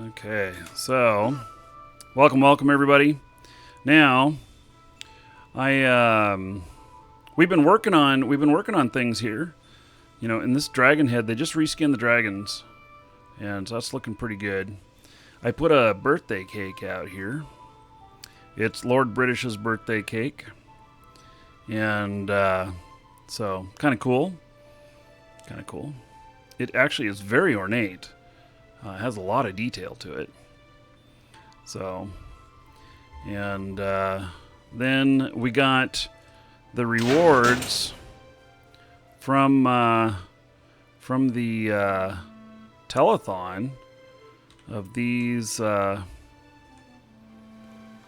Okay, so welcome everybody. Now, we've been working on things here. You know, in this dragon head, they just reskinned the dragons, and so that's looking pretty good. I put a birthday cake out here. It's Lord British's birthday cake, and so kind of cool. Kind of cool. It actually is very ornate. It has a lot of detail to it. So, and then we got the rewards from the telethon of these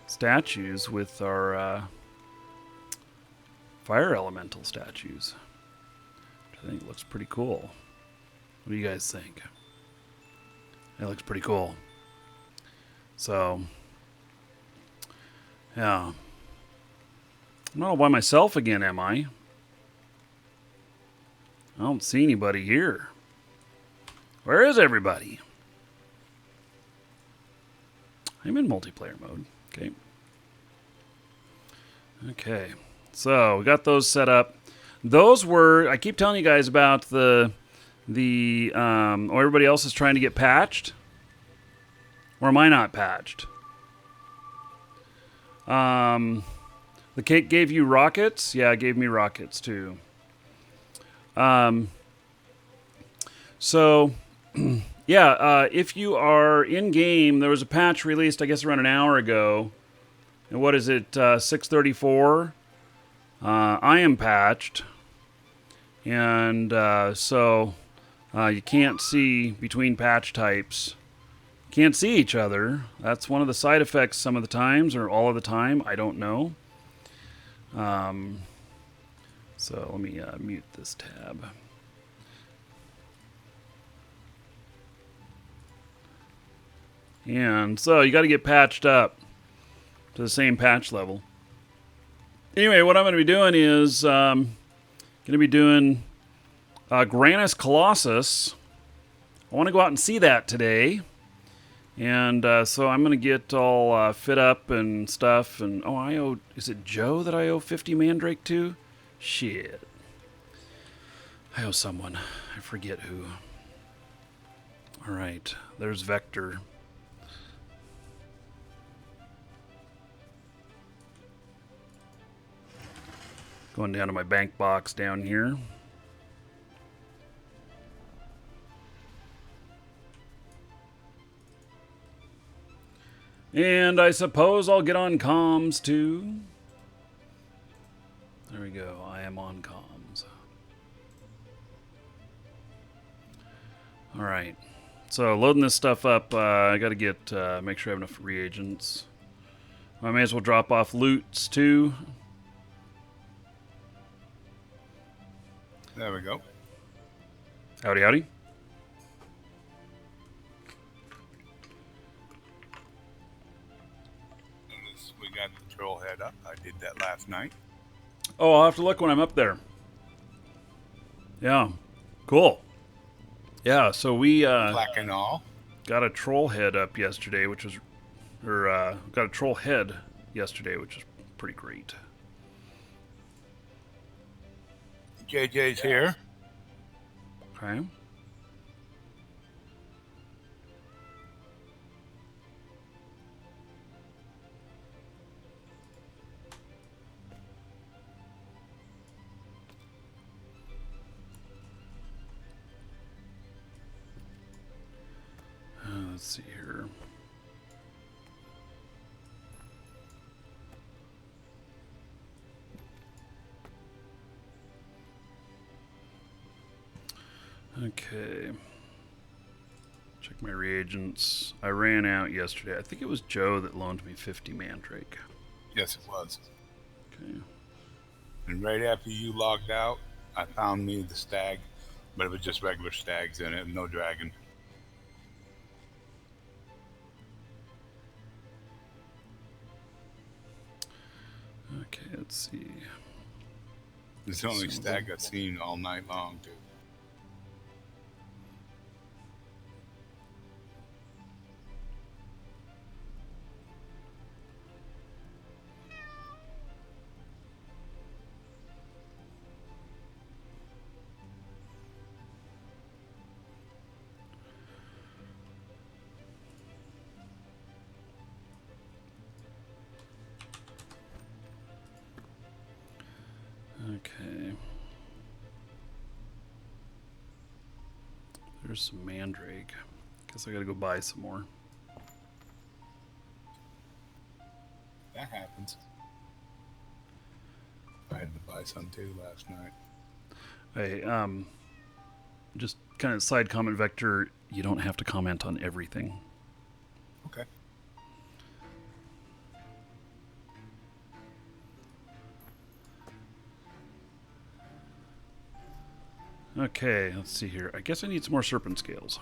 statues with our fire elemental statues, which I think looks pretty cool. What do you guys think? That looks pretty cool. So, yeah. I'm not all by myself again, am I? I don't see anybody here. Where is everybody? I'm in multiplayer mode. Okay. Okay. So, we got those set up. Those were... I keep telling you guys about everybody else is trying to get patched. Or am I not patched? The cake gave you rockets? Yeah, it gave me rockets too. So, yeah, if you are in game, there was a patch released, I guess, around an hour ago. And what is it, 6:34? I am patched. And so you can't see between patch types. Can't see each other. That's one of the side effects some of the times, or all of the time. I don't know. So let me mute this tab. And so you got to get patched up to the same patch level. Anyway, what I'm going to be doing is Grannus Colossus. I want to go out and see that today. And so I'm going to get all fit up and stuff. And is it Joe that I owe 50 Mandrake to? Shit. I owe someone. I forget who. All right. There's Vector. Going down to my bank box down here. And I suppose I'll get on comms too. There we go. I am on comms. All right. So loading this stuff up, I got to get make sure I have enough reagents. I may as well drop off loots too. There we go. Howdy, howdy. We got the troll head up. I did that last night. Oh, I'll have to look when I'm up there. Yeah. Cool. Yeah, so we Black and all. got a troll head up yesterday, got a troll head yesterday, which is pretty great. JJ's here. Okay. Let's see here. Okay. Check my reagents. I ran out yesterday. I think it was Joe that loaned me 50 Mandrake. Yes, it was. Okay. And right after you logged out, I found me the stag, but it was just regular stags in it, no dragon. Okay, let's see. It's the only stag I've seen all night long, too. There's some mandrake. Guess I gotta go buy some more. That happens. I had to buy some too last night. Hey, just kind of side comment, Vector. You don't have to comment on everything. Okay. Okay, let's see here. I guess I need some more serpent scales.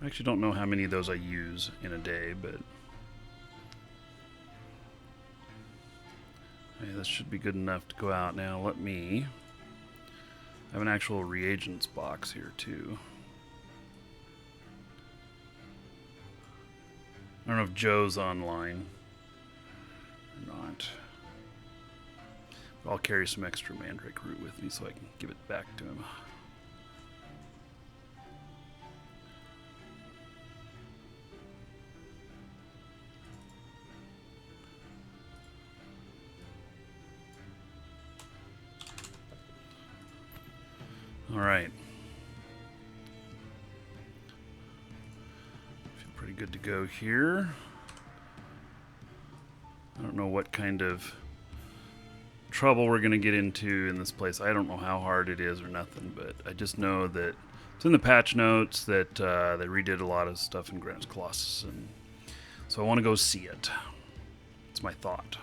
I actually don't know how many of those I use in a day, but hey, this should be good enough to go out now. Let me... I have an actual reagents box here too. I don't know if Joe's online or not. But I'll carry some extra mandrake root with me so I can give it back to him. All right. Feel pretty good to go here. I don't know what kind of trouble we're going to get into in this place. I don't know how hard it is or nothing, but I just know that it's in the patch notes that they redid a lot of stuff in Grannus Colossus, and so I want to go see it. It's my thought.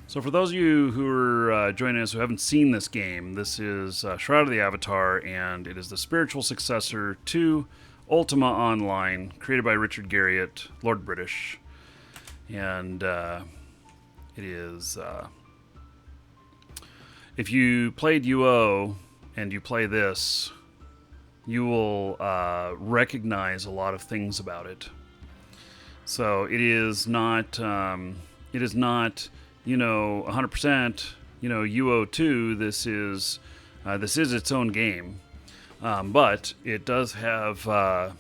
So for those of you who are joining us who haven't seen this game, this is Shroud of the Avatar, and it is the spiritual successor to Ultima Online, created by Richard Garriott, Lord British. And it is... if you played UO and you play this, you will recognize a lot of things about it. So it is not... you know, 100%, you know, UO2, this is its own game. But it does have,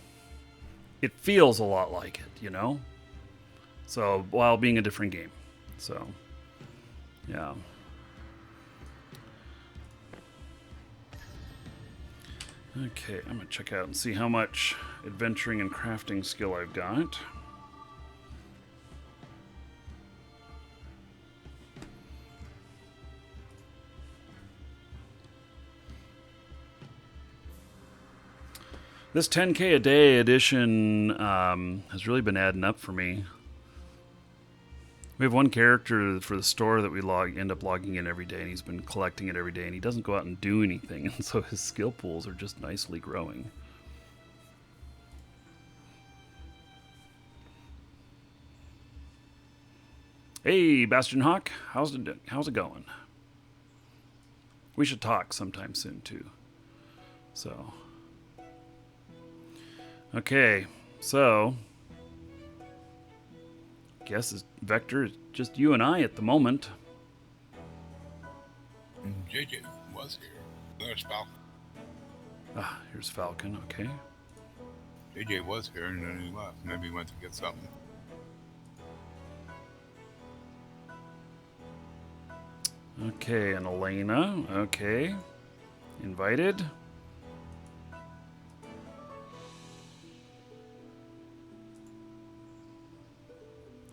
it feels a lot like it, you know? So, while being a different game. So, yeah. Okay, I'm going to check out and see how much adventuring and crafting skill I've got. This 10K a day edition has really been adding up for me. We have one character for the store that we end up logging in every day, and he's been collecting it every day, and he doesn't go out and do anything, and so his skill pools are just nicely growing. Hey, Bastion Hawk, how's it going? We should talk sometime soon too. So, okay, so guess this Vector is just you and I at the moment. JJ was here. There's Falcon. Ah, here's Falcon. Okay. JJ was here and then he left. Maybe he went to get something. Okay, and Elena. Okay. Invited.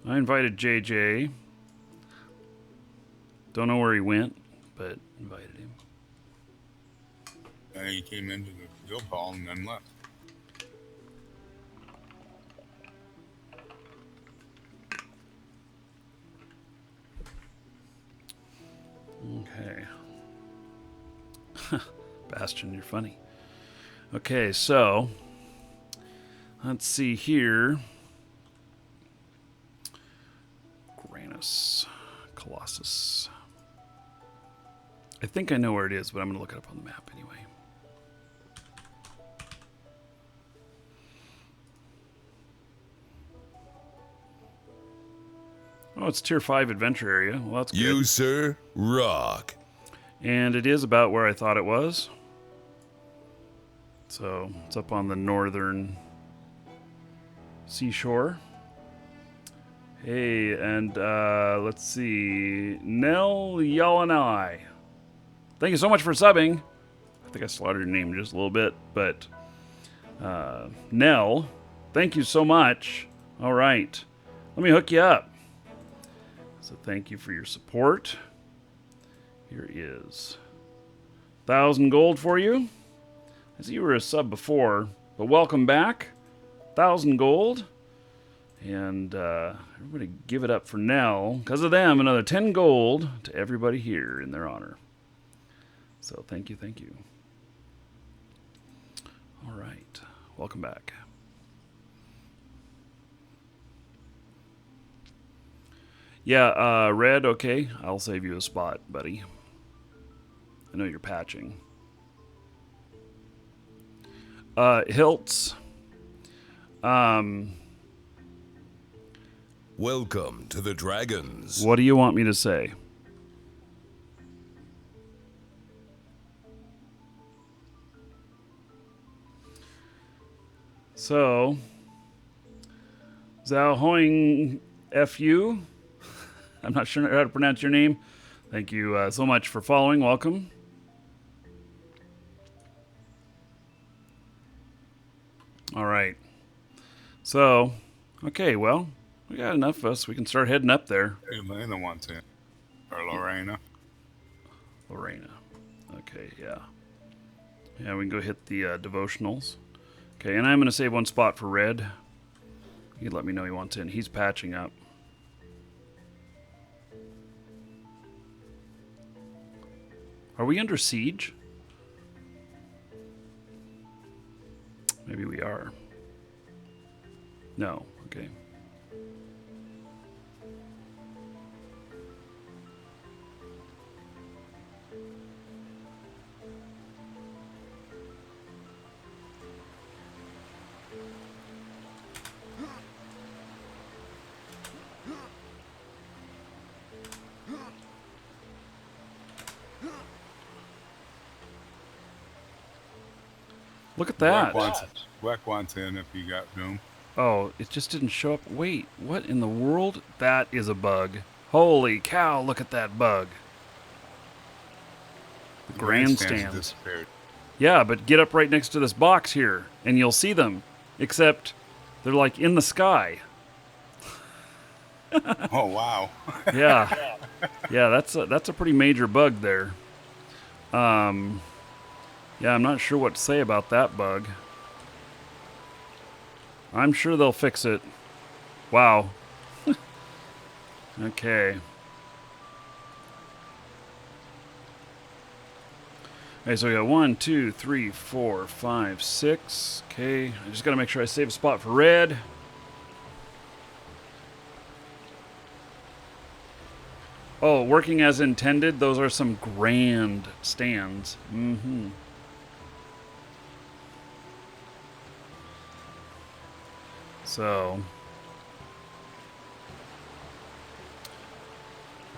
I invited JJ. Don't know where he went, but invited him. And he came into the guild hall and then left. Okay. Bastion, you're funny. Okay, so let's see here. Grannus Colossus. I think I know where it is, but I'm going to look it up on the map anyway. Oh, it's tier 5 adventure area. Well, that's good. You, sir, rock. And it is about where I thought it was. So it's up on the northern seashore. Hey, and let's see. Nell, y'all, and I. Thank you so much for subbing. I think I slaughtered your name just a little bit, but Nell, thank you so much. All right, let me hook you up. So thank you for your support. Here is 1,000 gold for you. I see you were a sub before, but welcome back. 1,000 gold. And everybody give it up for Nell. Because of them, another 10 gold to everybody here in their honor. So thank you, thank you. All right, welcome back. Yeah, Red, okay. I'll save you a spot, buddy. I know you're patching. Hilts. Welcome to the Dragons. What do you want me to say? So, Zhao Hoing FU. I'm not sure how to pronounce your name. Thank you so much for following. Welcome. All right. So, okay, well, we got enough of us. We can start heading up there. Elena wants in. Or Lorena. Lorena. Okay, yeah. Yeah, we can go hit the devotionals. Okay, and I'm going to save one spot for Red. He let me know he wants in. He's patching up. Are we under siege? Maybe we are. No, okay. Look at that. Weck wants in if you got room. Oh, it just didn't show up. Wait, what in the world? That is a bug. Holy cow, look at that bug. The grandstands. Disappeared. Yeah, but get up right next to this box here, and you'll see them. Except they're like in the sky. Oh, wow. Yeah. Yeah, that's a pretty major bug there. Yeah, I'm not sure what to say about that bug. I'm sure they'll fix it. Wow. Okay. Okay, so we got 1, 2, 3, 4, 5, 6. Okay, I just got to make sure I save a spot for Red. Oh, working as intended. Those are some grand stands. Mm-hmm. So,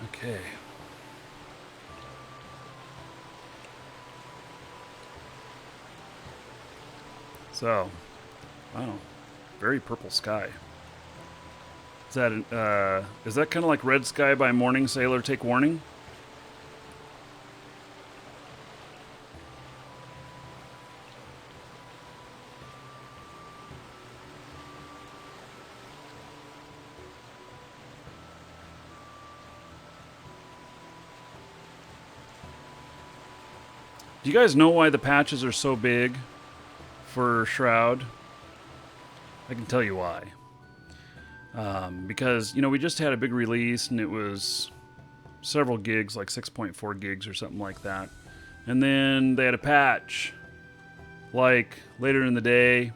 okay. So, wow, very purple sky. Is that kind of like Red Sky by Morning Sailor Take Warning? Do you guys know why the patches are so big for Shroud? I can tell you why. Because, you know, we just had a big release and it was several gigs, like 6.4 gigs or something like that. And then they had a patch, like later in the day,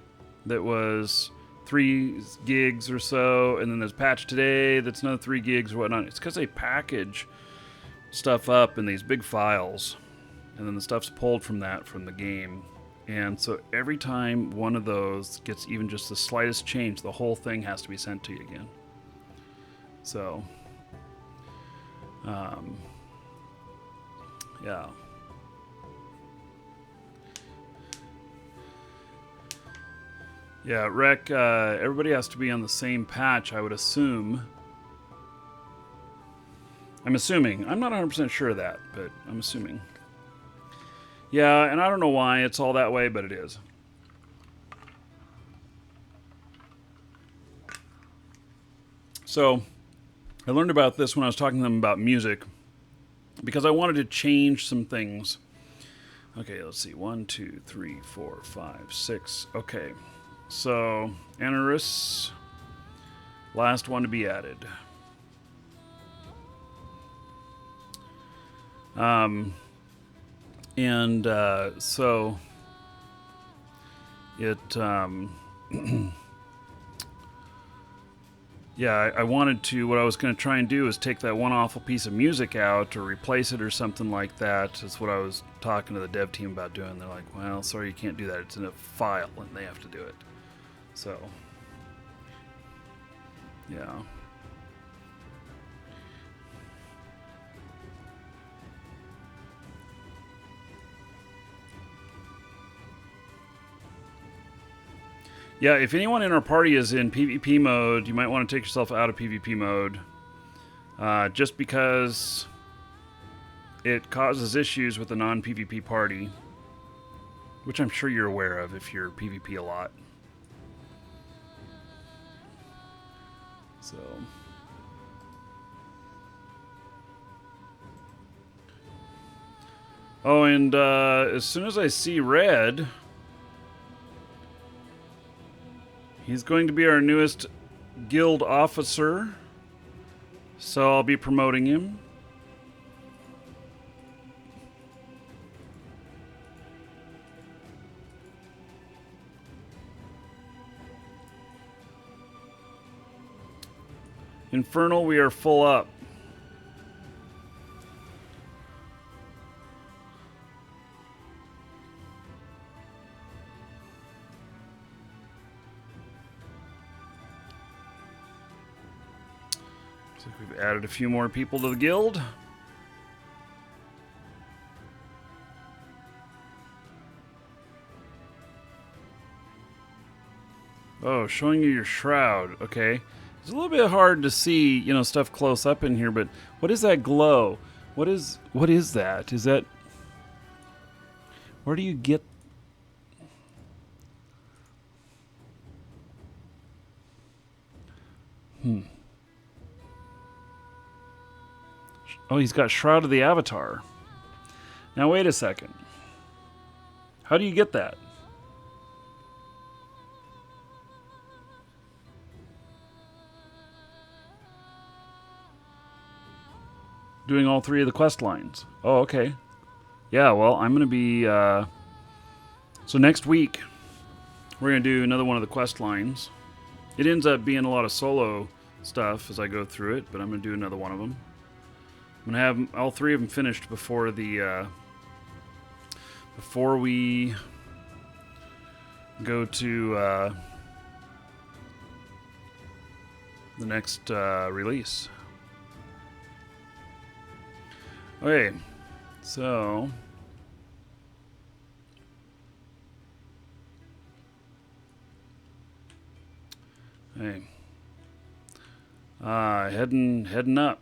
that was 3 gigs or so. And then there's a patch today that's another 3 gigs or whatnot. It's because they package stuff up in these big files. And then the stuff's pulled from the game. And so every time one of those gets even just the slightest change, the whole thing has to be sent to you again. So, Yeah. Yeah, Rec, everybody has to be on the same patch, I would assume. I'm assuming. I'm not 100% sure of that, but I'm assuming. Yeah, and I don't know why it's all that way, but it is. So, I learned about this when I was talking to them about music, because I wanted to change some things. Okay, let's see. 1, 2, 3, 4, 5, 6. Okay. So, Adoris, last one to be added. So it, yeah, I wanted to, what I was going to try and do is take that one awful piece of music out or replace it or something like that. That's what I was talking to the dev team about doing. They're like, well, sorry, you can't do that. It's in a file and they have to do it. So, yeah. Yeah, if anyone in our party is in PvP mode, you might want to take yourself out of PvP mode. Just because it causes issues with the non-PvP party. Which I'm sure you're aware of if you're PvP a lot. So... Oh, and as soon as I see Red... He's going to be our newest guild officer, so I'll be promoting him. Infernal, we are full up. Looks like we've added a few more people to the guild. Oh, showing you your shroud. Okay. It's a little bit hard to see, you know, stuff close up in here, but what is that glow? What is that? Is that... Where do you get... Oh, he's got Shroud of the Avatar. Now, wait a second. How do you get that? Doing all 3 of the quest lines. Oh, okay. Yeah, well, I'm going to be... So next week, we're going to do another one of the quest lines. It ends up being a lot of solo stuff as I go through it, but I'm going to do another one of them. I'm going to have all 3 of them finished before the... before we go to the next release. Okay, so hey, heading up.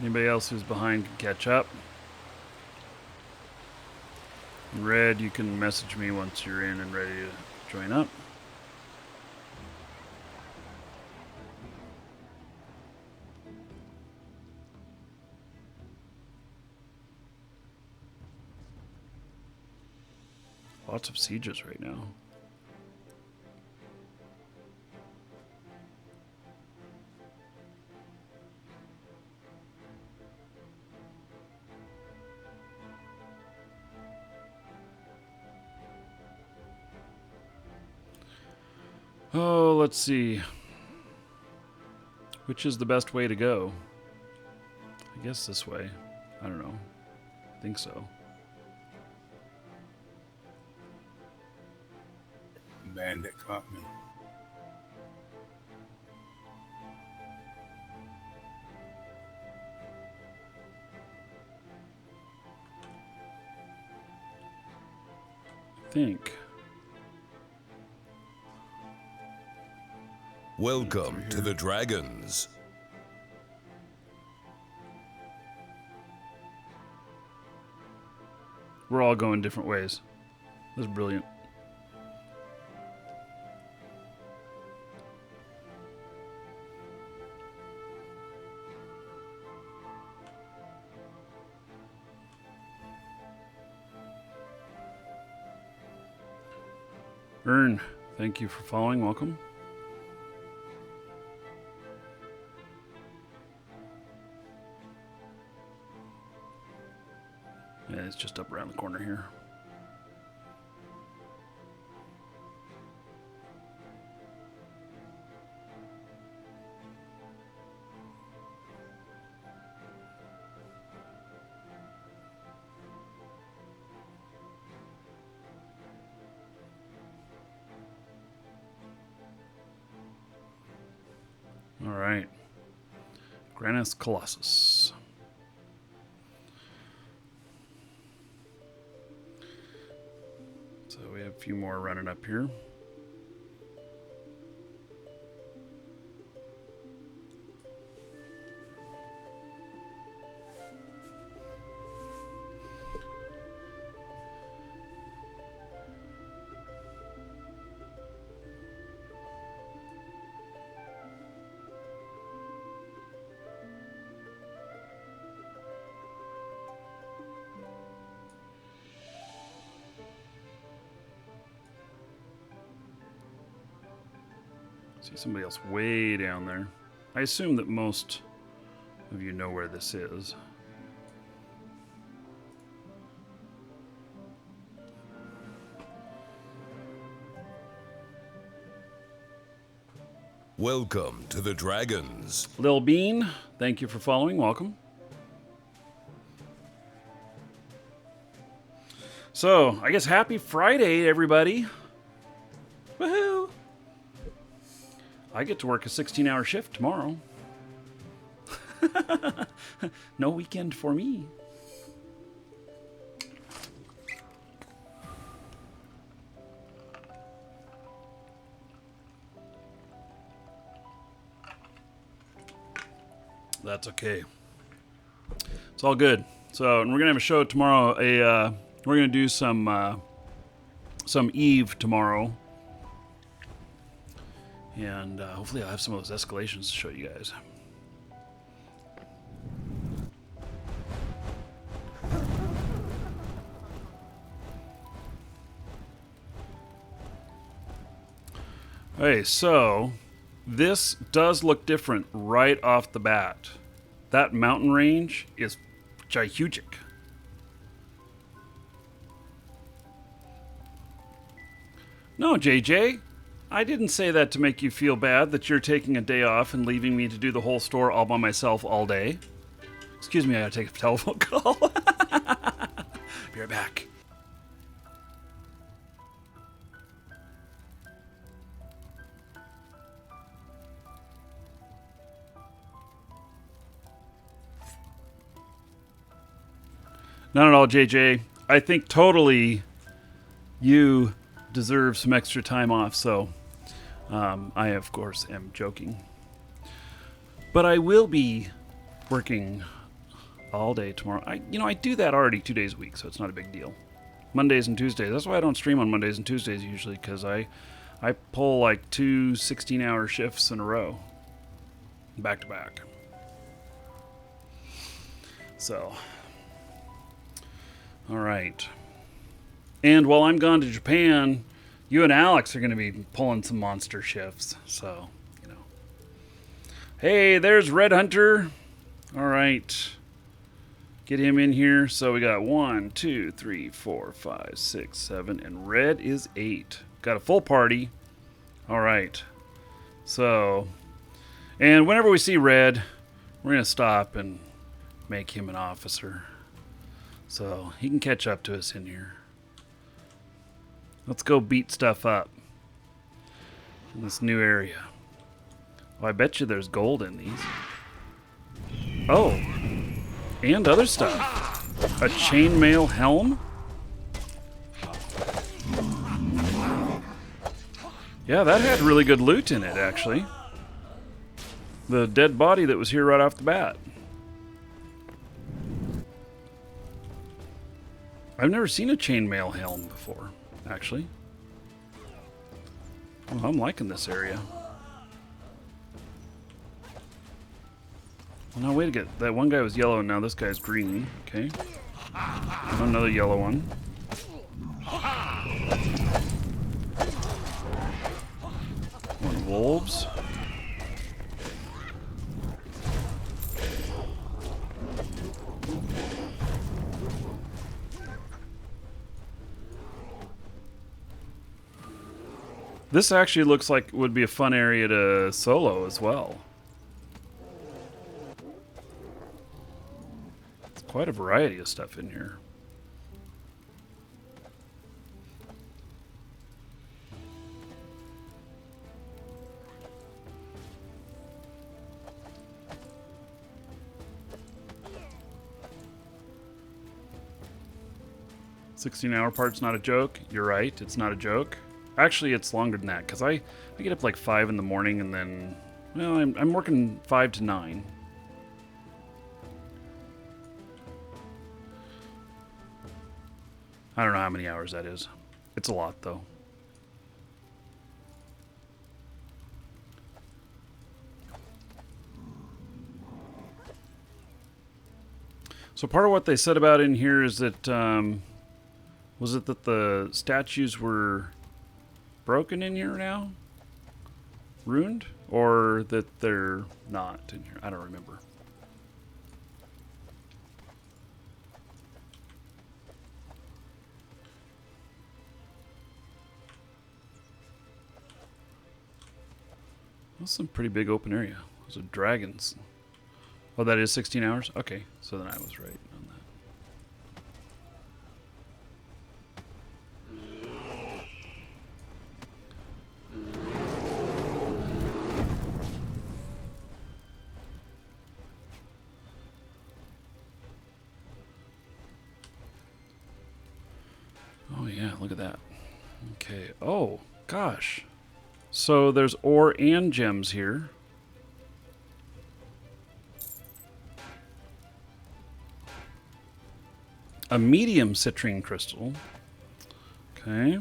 Anybody else who's behind can catch up. Red, you can message me once you're in and ready to join up. Lots of sieges right now. Oh, let's see. Which is the best way to go? I guess this way. I don't know. I think so. Bandit caught me. think. Welcome to the Dragons. We're all going different ways. This is brilliant. Ern, thank you for following. Welcome. Yeah, it's just up around the corner here. All right. Grannus Colossus. So we have a few more running up here. See somebody else way down there. I assume that most of you know where this is. Welcome to the Dragons. Lil Bean, thank you for following. Welcome. So, I guess happy Friday, everybody. Woohoo! I get to work a 16-hour shift tomorrow. No weekend for me. That's okay. It's all good. So, and we're gonna have a show tomorrow. We're gonna do some Eve tomorrow. And hopefully I'll have some of those escalations to show you guys. Okay, so this does look different right off the bat. That mountain range is gigantic. No, JJ. I didn't say that to make you feel bad that you're taking a day off and leaving me to do the whole store all by myself all day. Excuse me, I gotta take a telephone call. Be right back. Not at all, JJ. I think totally you deserve some extra time off, so I, of course, am joking. But I will be working all day tomorrow. I do that already 2 days a week, so it's not a big deal. Mondays and Tuesdays. That's why I don't stream on Mondays and Tuesdays usually, because I pull like 2 16-hour shifts in a row. Back to back. So, all right. And while I'm gone to Japan, you and Alex are going to be pulling some monster shifts. So, you know. Hey, there's Red Hunter. All right. Get him in here. So we got 1, 2, 3, 4, 5, 6, 7, and Red is 8. Got a full party. All right. So, and whenever we see Red, we're going to stop and make him an officer. So he can catch up to us in here. Let's go beat stuff up in this new area. Oh, I bet you there's gold in these. Oh, and other stuff. A chainmail helm? Yeah, that had really good loot in it, actually. The dead body that was here right off the bat. I've never seen a chainmail helm before, actually. Oh, I'm liking this area. Well, now wait a get. That one guy was yellow and now this guy's green. Okay. Another yellow one. One wolves. This actually looks like it would be a fun area to solo as well. It's quite a variety of stuff in here. $16-hour part's not a joke. You're right, it's not a joke. Actually, it's longer than that, because I get up like 5 in the morning and then, well, I'm working 5 to 9. I don't know how many hours that is. It's a lot, though. So part of what they said about in here is that, was it that the statues were broken in here now? Ruined? Or that they're not in here? I don't remember. That's some pretty big open area. Those are dragons. Oh, that is 16 hours? Okay, so then I was right on that. Oh yeah, look at that. Okay. Oh, gosh. So there's ore and gems here. A medium citrine crystal. Okay.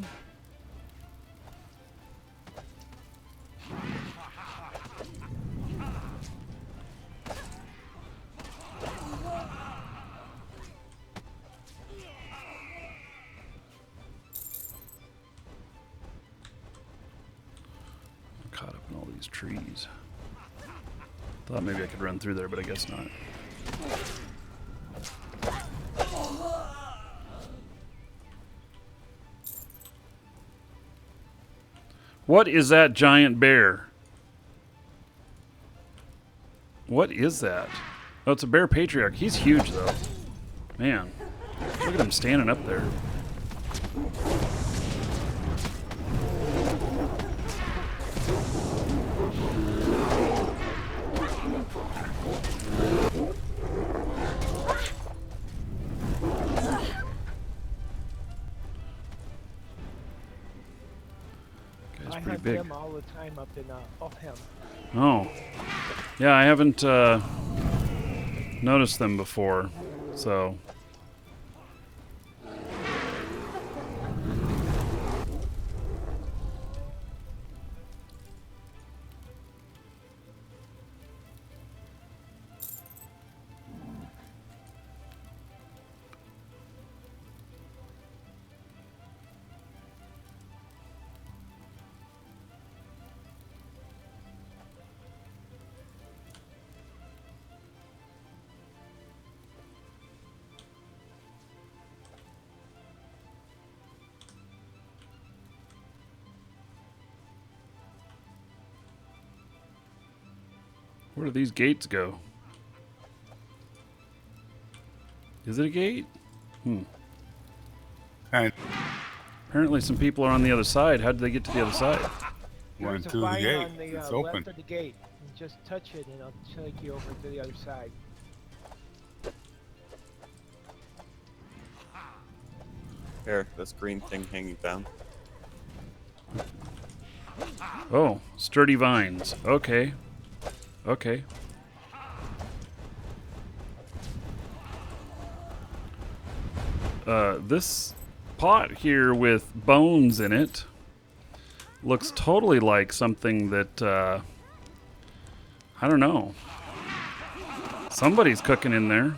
Caught up in all these trees. Thought maybe I could run through there, but I guess not. What is that giant bear? What is that? Oh, it's a bear patriarch. He's huge, though. Man, look at him standing up there. I pretty hunt big. them all the time up in Ultima. Oh. Yeah, I haven't noticed them before, so... Where do these gates go? Is it a gate? And Apparently some people are on the other side. How did they get to the other side? went There's a through the vine gate. on the It's left open. of the gate. And just touch it and it'll take you over to the other side. Here, this green thing hanging down. Oh, sturdy vines. Okay. Okay. This pot here with bones in it looks totally like something that, I don't know. Somebody's cooking in there.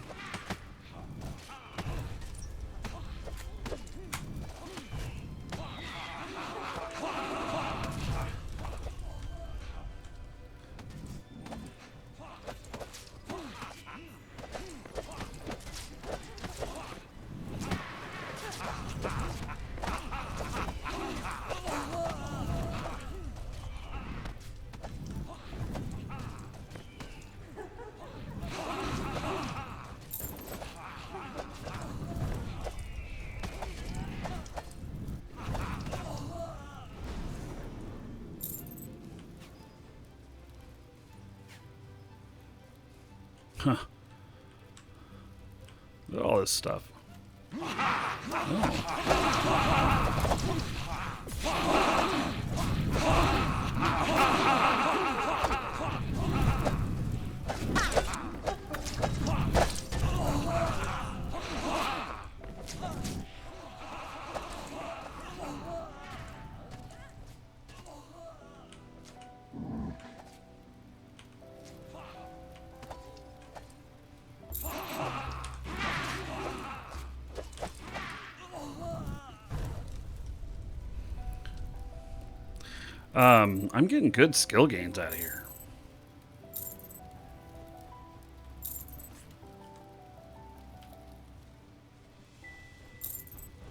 Huh. Look at all this stuff. I'm getting good skill gains out of here.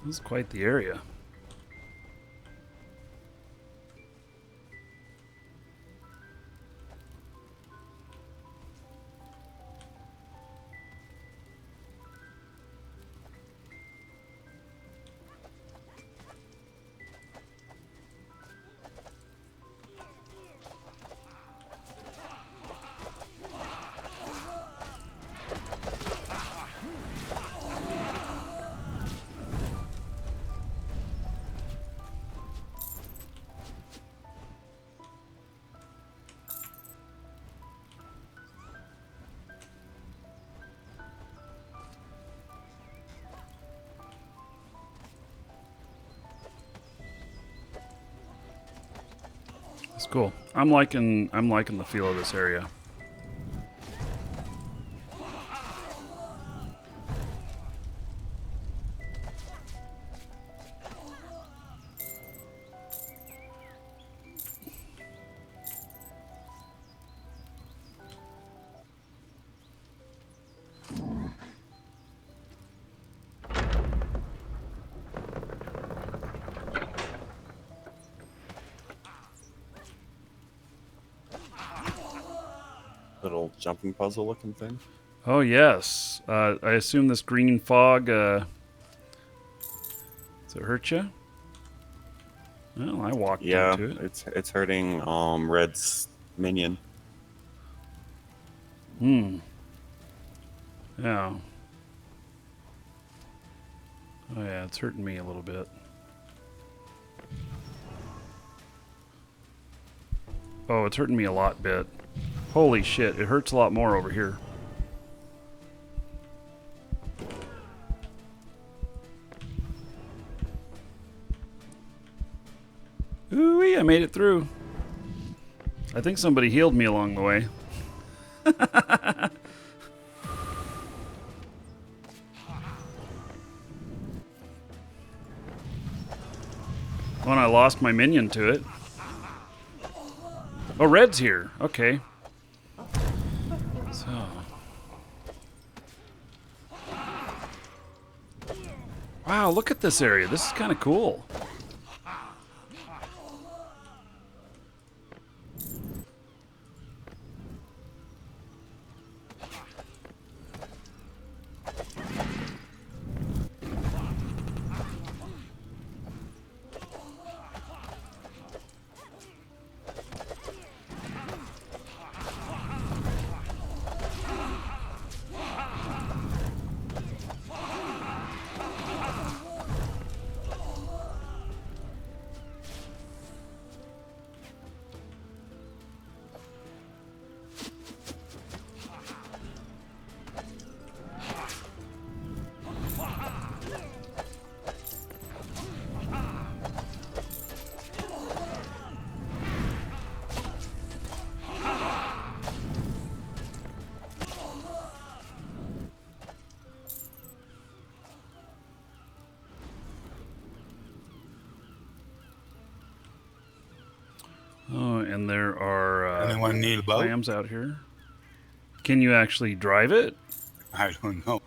This is quite the area. It's cool. I'm liking the feel of this area. Little jumping puzzle looking thing. Oh yes. I assume this green fog. Does it hurt you? Well, I walked Yeah, into it. it's hurting Red's minion. Hmm. Yeah. Oh yeah, it's hurting me a little bit. Oh, it's hurting me a lot bit. Holy shit, it hurts a lot more over here. Ooh-wee, I made it through. I think somebody healed me along the way. When I lost my minion to it. Oh, Red's here. Okay. So. Wow, look at this area. This is kind of cool. Oh, and there are Anyone need a boat? clams out here. Can you actually drive it? I don't know.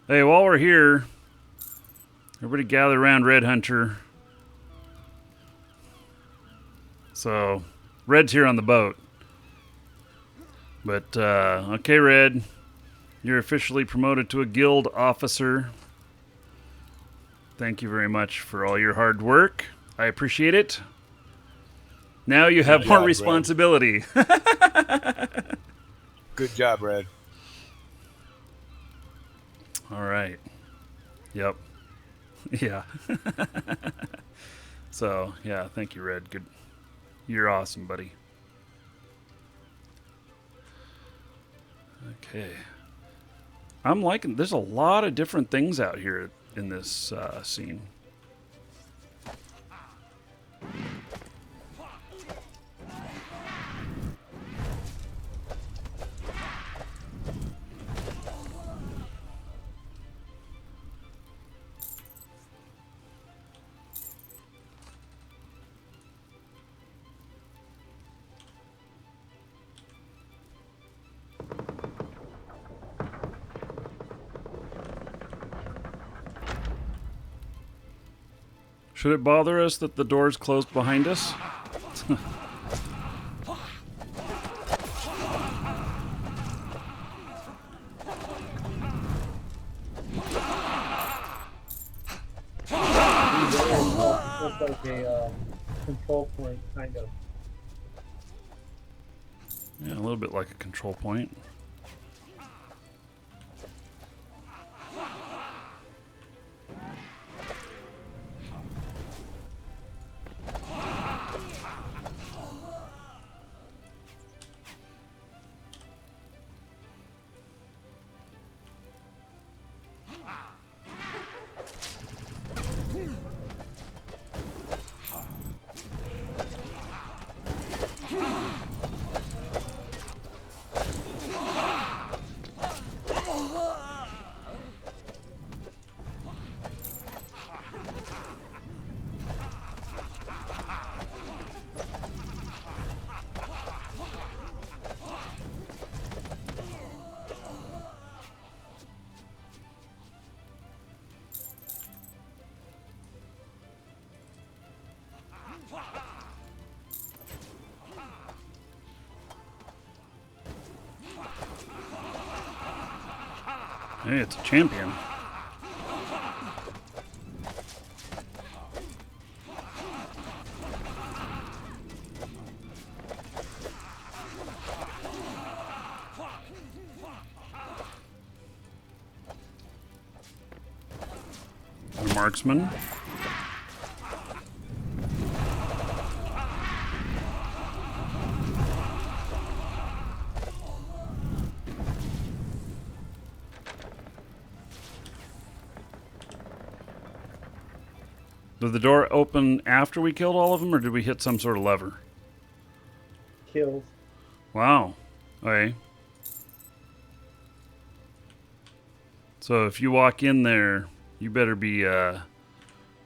Hey, while we're here, everybody gather around Red Hunter. So, Red's here on the boat. But, okay, Red. You're officially promoted to a guild officer. Thank you very much for all your hard work. I appreciate it. Now you have more job, Red. responsibility. Good job, Red. All right. Yep. Yeah. So, yeah, thank you, Red. Good. You're awesome, buddy. Okay. I'm liking, there's a lot of different things out here in this scene. Should it bother us that the door's closed behind us? Looks like a control point, kind of. Yeah, a little bit like a control point. Hey, it's a champion. A marksman. Did the door open after we killed all of them, or did we hit some sort of lever? Kills. Wow. Okay. So if you walk in there, you better be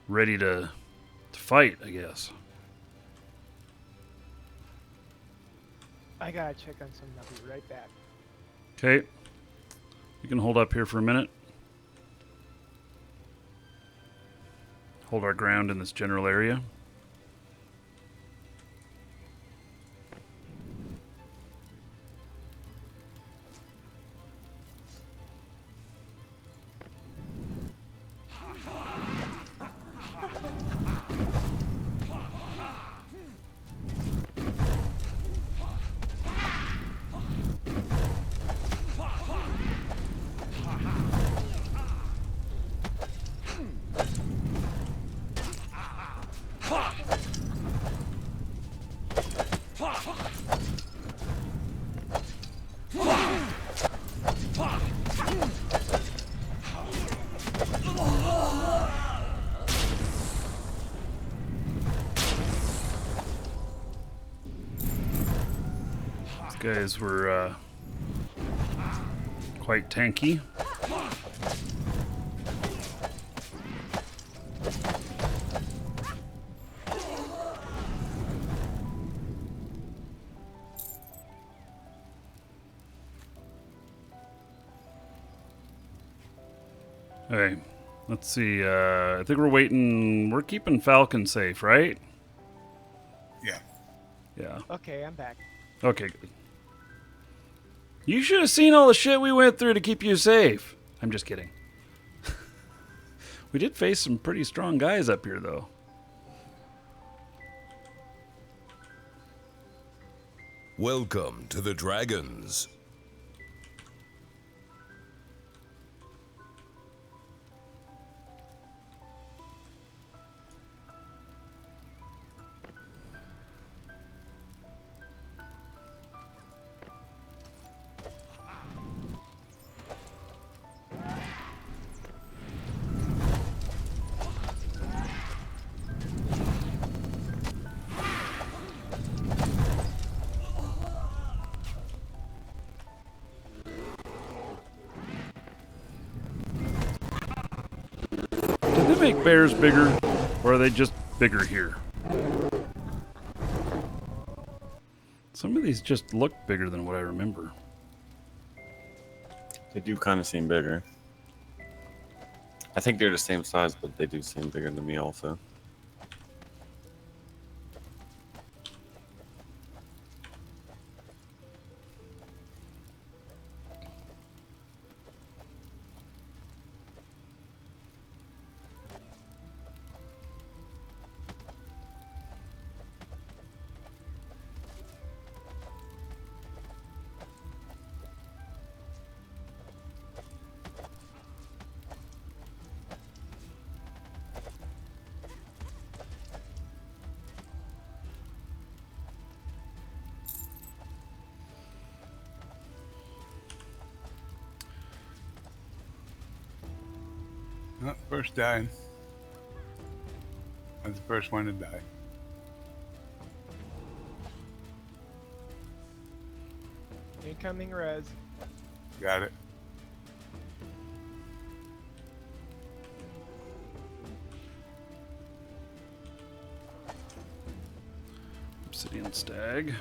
ready to fight, I guess. I gotta check on something. I'll be right back. Okay. You can hold up here for a minute. Hold our ground in this general area. These guys were quite tanky. Okay, let's see. I think we're waiting. We're keeping Falcon safe, right? Yeah. Yeah. Okay, I'm back. Okay, good. You should have seen all the shit we went through to keep you safe. I'm just kidding. We did face some pretty strong guys up here, though. Welcome to the Dragons. Did they make bears bigger, or are they just bigger here? Some of these just look bigger than what I remember. They do kind of seem bigger. I think they're the same size, but they do seem bigger than me also. Oh, first died. I was the first one to die. Incoming res. Got it. Obsidian stag.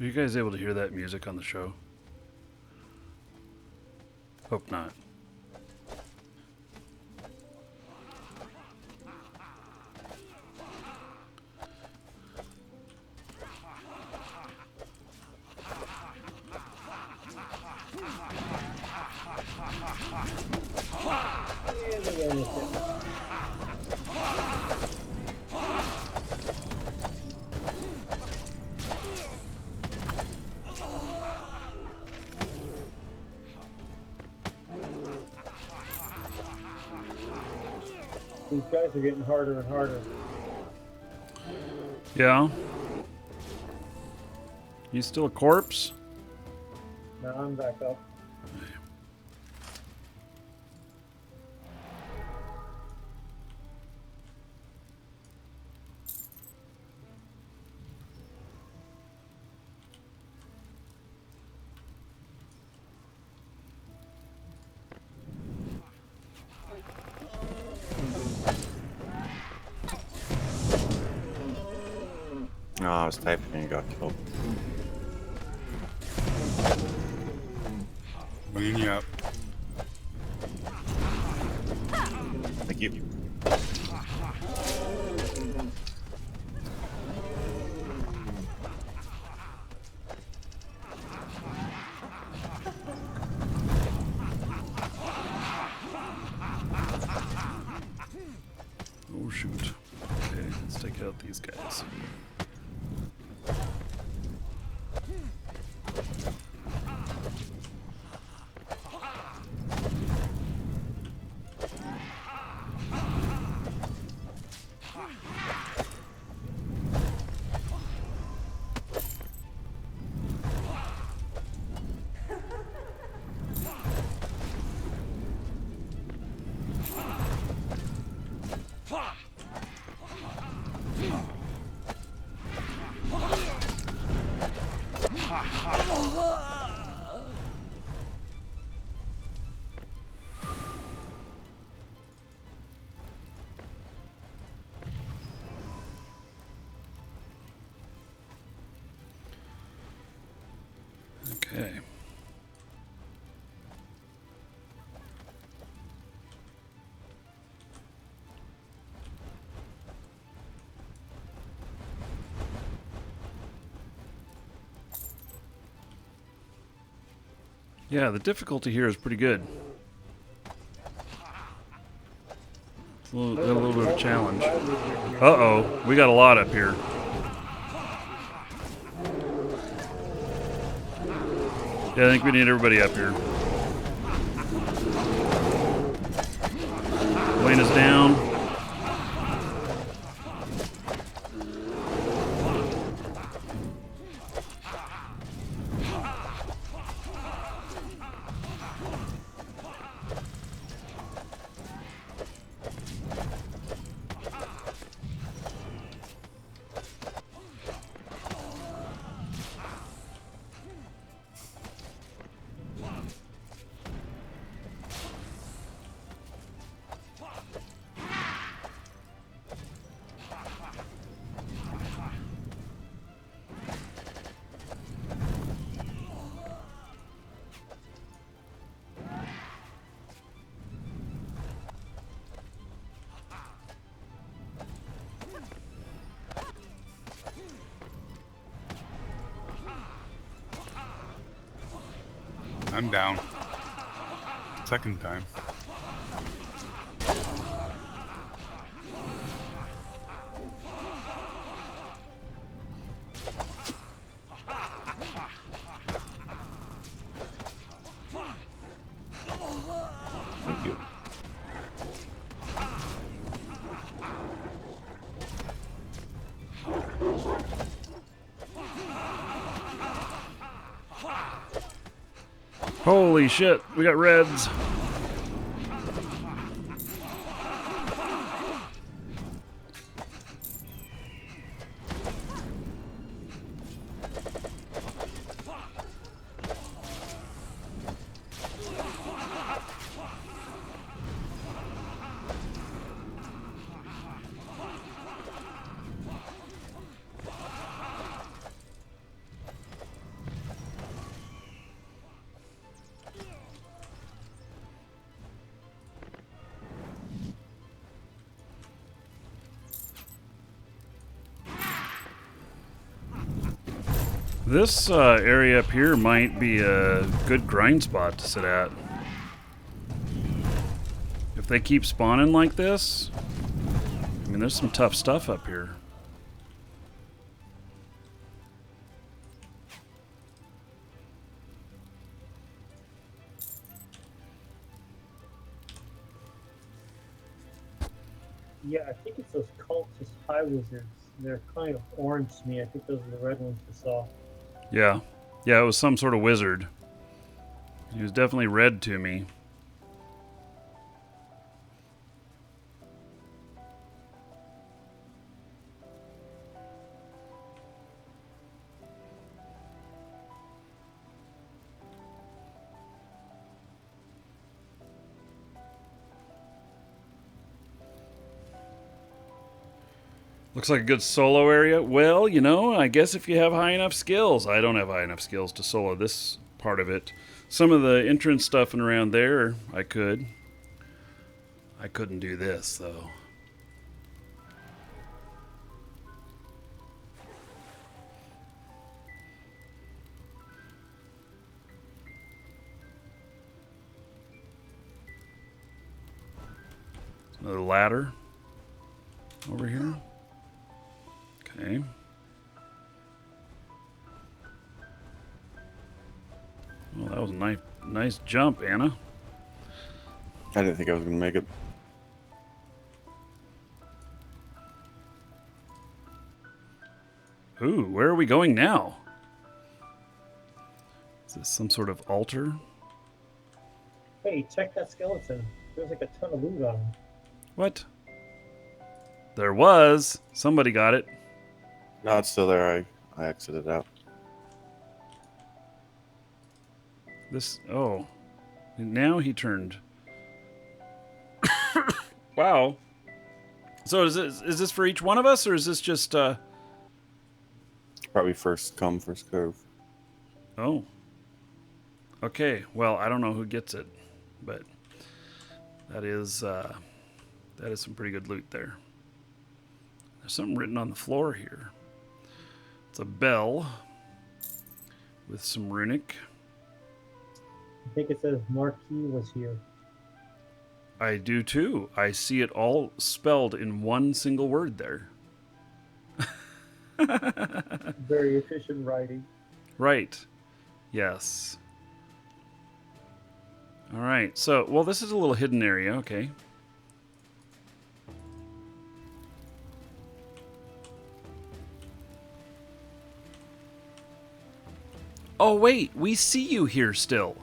Are you guys able to hear that music on the show? Hope not. These guys are getting harder and harder. Yeah. You still a corpse? Now I'm back up. Oh, I was typing and got killed. Bringing you up. Thank you. Oh shoot. Okay, let's take out these guys. Okay. Yeah, the difficulty here is pretty good. It's got a little bit of a challenge. Uh-oh, we got a lot up here. Yeah, I think we need everybody up here. Lane is down. I'm down. Second time. Thank you. Holy shit, we got reds. This area up here might be a good grind spot to sit at. If they keep spawning like this, I mean, there's some tough stuff up here. Yeah, I think it's those cultist high wizards. They're kind of orange to me. I think those are the red ones I saw. Yeah. Yeah, it was some sort of wizard. He was definitely red to me. Looks like a good solo area. Well, you know, I guess if you have high enough skills. I don't have high enough skills to solo this part of it. Some of the entrance stuff and around there, I could. I couldn't do this, though. Another ladder over here. Okay. Well, that was a nice jump, Anna. I didn't think I was going to make it. Ooh, where are we going now? Is this some sort of altar? Hey, check that skeleton. There's like a ton of loot on him. What? There was. Somebody got it. No, it's still there. I exited out. This. Oh. Now he turned. Wow. So is this for each one of us, or is this just Probably first come, first serve. Oh. Okay, well, I don't know who gets it, but that is some pretty good loot there. There's something written on the floor here. It's a bell with some runic. I think it says Markee was here. I do too. I see it all spelled in one single word there. Very efficient writing. Right. Yes. All right. So, well, this is a little hidden area. Okay. Oh, wait. We see you here still.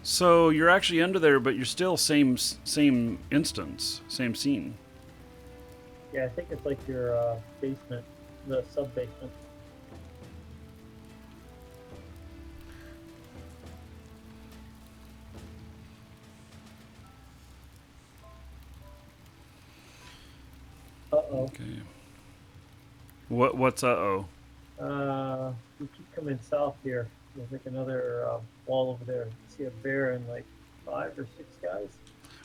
So you're actually under there, but you're still same instance, same scene. Yeah, I think it's like your basement, the sub-basement. Uh-oh. Okay. What's uh-oh? We keep coming south here. There's like another wall over there. You see a bear and like 5 or 6 guys.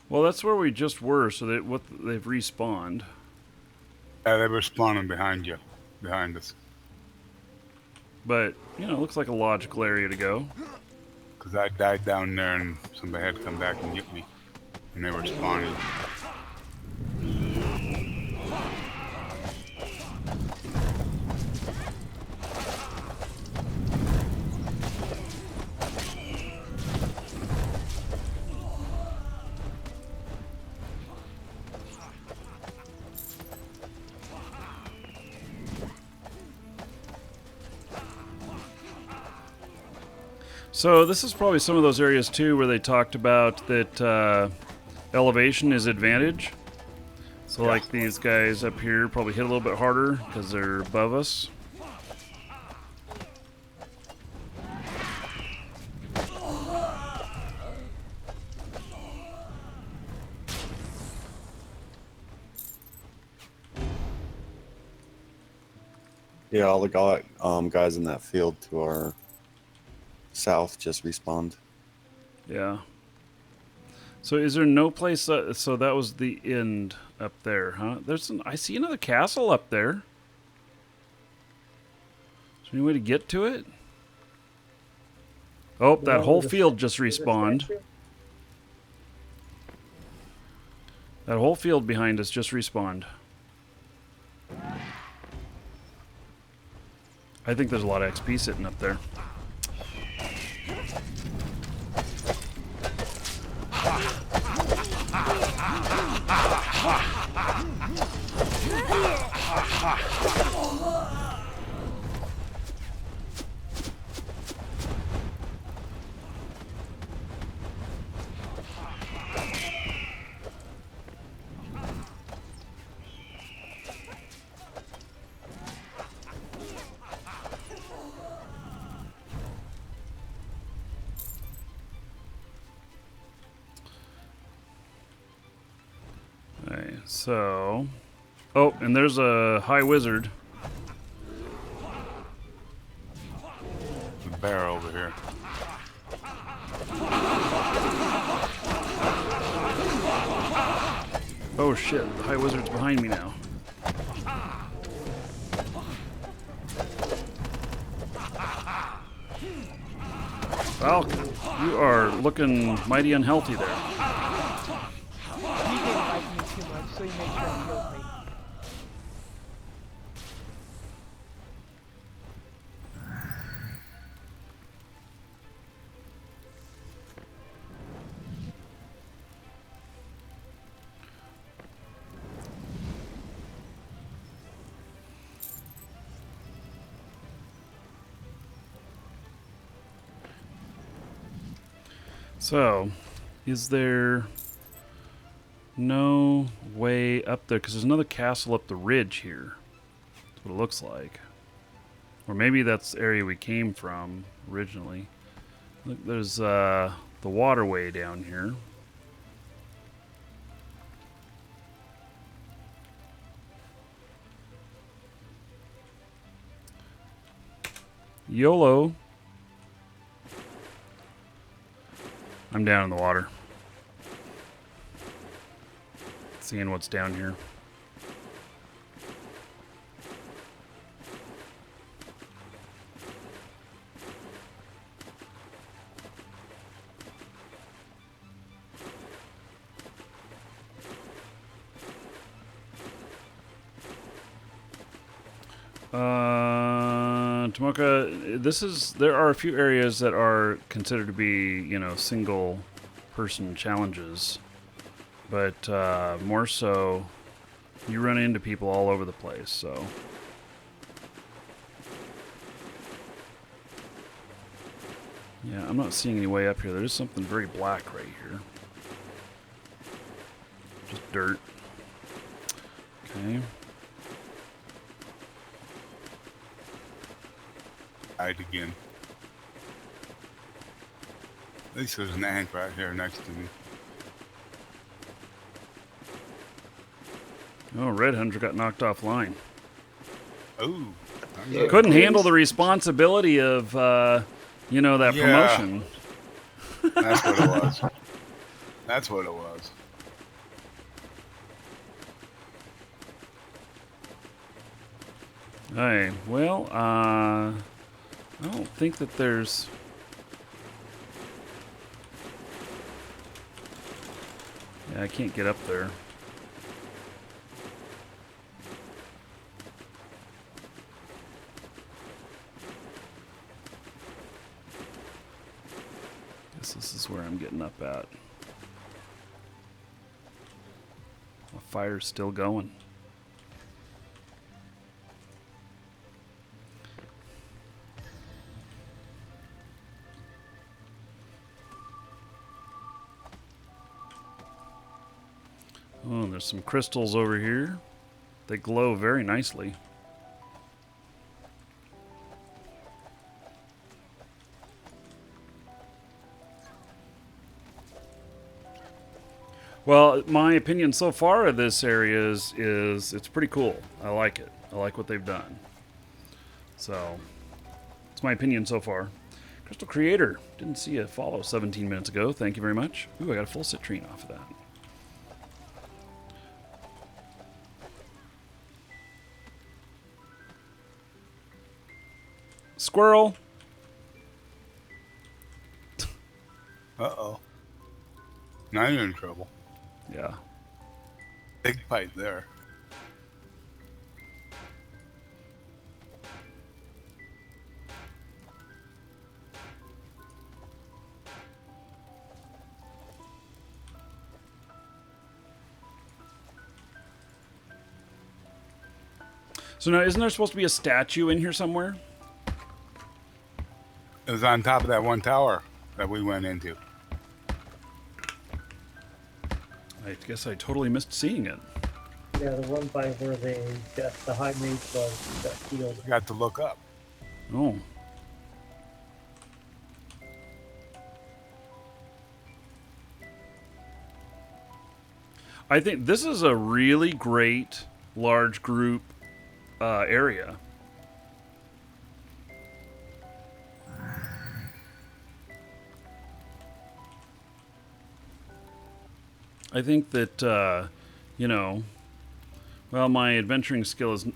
Well, that's where we just were, so they've respawned. Yeah, they were spawning behind you, behind us. But, you know, it looks like a logical area to go. Because I died down there and somebody had to come back and get me. And they were spawning. So this is probably some of those areas too where they talked about that elevation is advantage. So like these guys up here probably hit a little bit harder because they're above us. Yeah, all the guys in that field to our south just respawned. Yeah. So is there no place? So that was the end up there, huh? I see another castle up there. Is there any way to get to it? Oh, that whole field just respawned. That whole field behind us just respawned. I think there's a lot of XP sitting up there. Okay, so... Oh, and there's a high wizard. The bear over here. Oh shit, the high wizard's behind me now. Falcon, you are looking mighty unhealthy there. He didn't like me too much, so he made sure he killed me. So, is there no way up there? Because there's another castle up the ridge here. That's what it looks like. Or maybe that's the area we came from originally. Look, there's the waterway down here. YOLO. I'm down in the water. Seeing what's down here. Tomoka, there are a few areas that are considered to be, you know, single person challenges, but more so you run into people all over the place, so. Yeah, I'm not seeing any way up here. There's something very black right here. Just dirt. Okay. Died again. At least there's an ant right here next to me. Oh, Red Hunter got knocked offline. Ooh. Couldn't handle the responsibility of, you know, that Yeah. promotion. That's what it was. That's what it was. Hey, well, I don't think that there's... Yeah, I can't get up there. Guess this is where I'm getting up at. The fire's still going. Oh, there's some crystals over here. They glow very nicely. Well, my opinion so far of this area is it's pretty cool. I like it. I like what they've done. So, it's my opinion so far. Crystal Creator, didn't see a follow 17 minutes ago. Thank you very much. Ooh, I got a full citrine off of that. Squirrel. Uh-oh. Now you're in trouble. Yeah. Big fight there. So now, isn't there supposed to be a statue in here somewhere? It was on top of that one tower that we went into. I guess I totally missed seeing it. Yeah, the one by where the high mage was got healed. Got to look up. Oh. I think this is a really great large group area. I think that, you know, well, my adventuring skill is...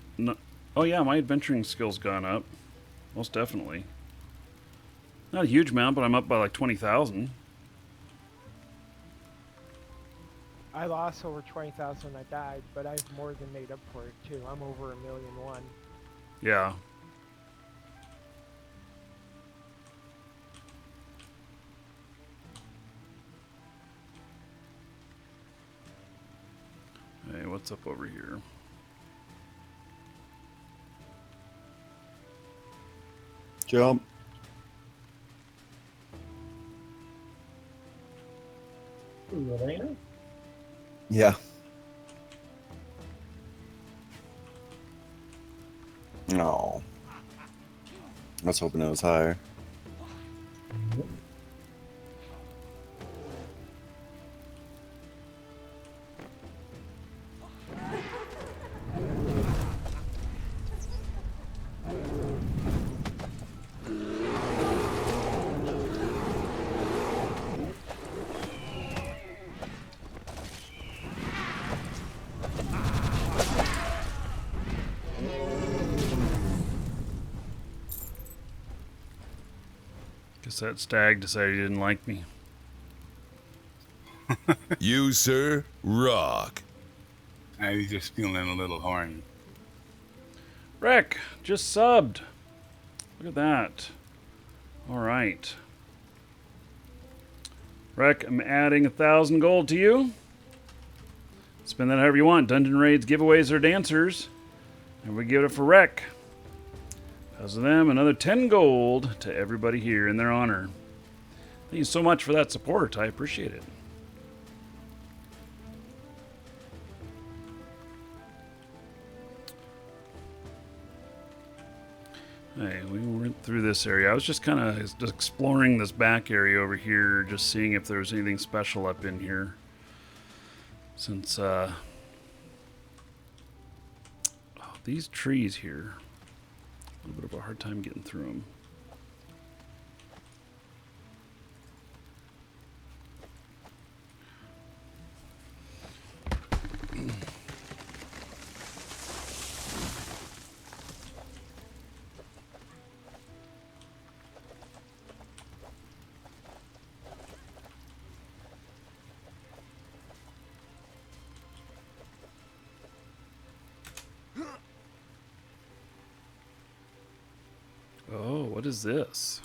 oh, yeah, my adventuring skill's gone up. Most definitely. Not a huge amount, but I'm up by like 20,000. I lost over 20,000 when I died, but I've more than made up for it too. I'm over 1,000,001. Yeah. Hey, what's up over here? Jump. Ooh, Elena? Yeah. No. I was hoping it was higher. Guess that stag decided he didn't like me. You, sir, rock. And he's just feeling a little horny. Wreck just subbed. Look at that. All right. Wreck, I'm adding 1,000 gold to you. Spend that however you want. Dungeon raids, giveaways, or dancers. And we give it for Wreck. Because of them, another 10 gold to everybody here in their honor. Thank you so much for that support. I appreciate it. Hey, we went through this area. I was just kind of exploring this back area over here, just seeing if there was anything special up in here. Since, these trees here, a little bit of a hard time getting through them. Oh, what is this?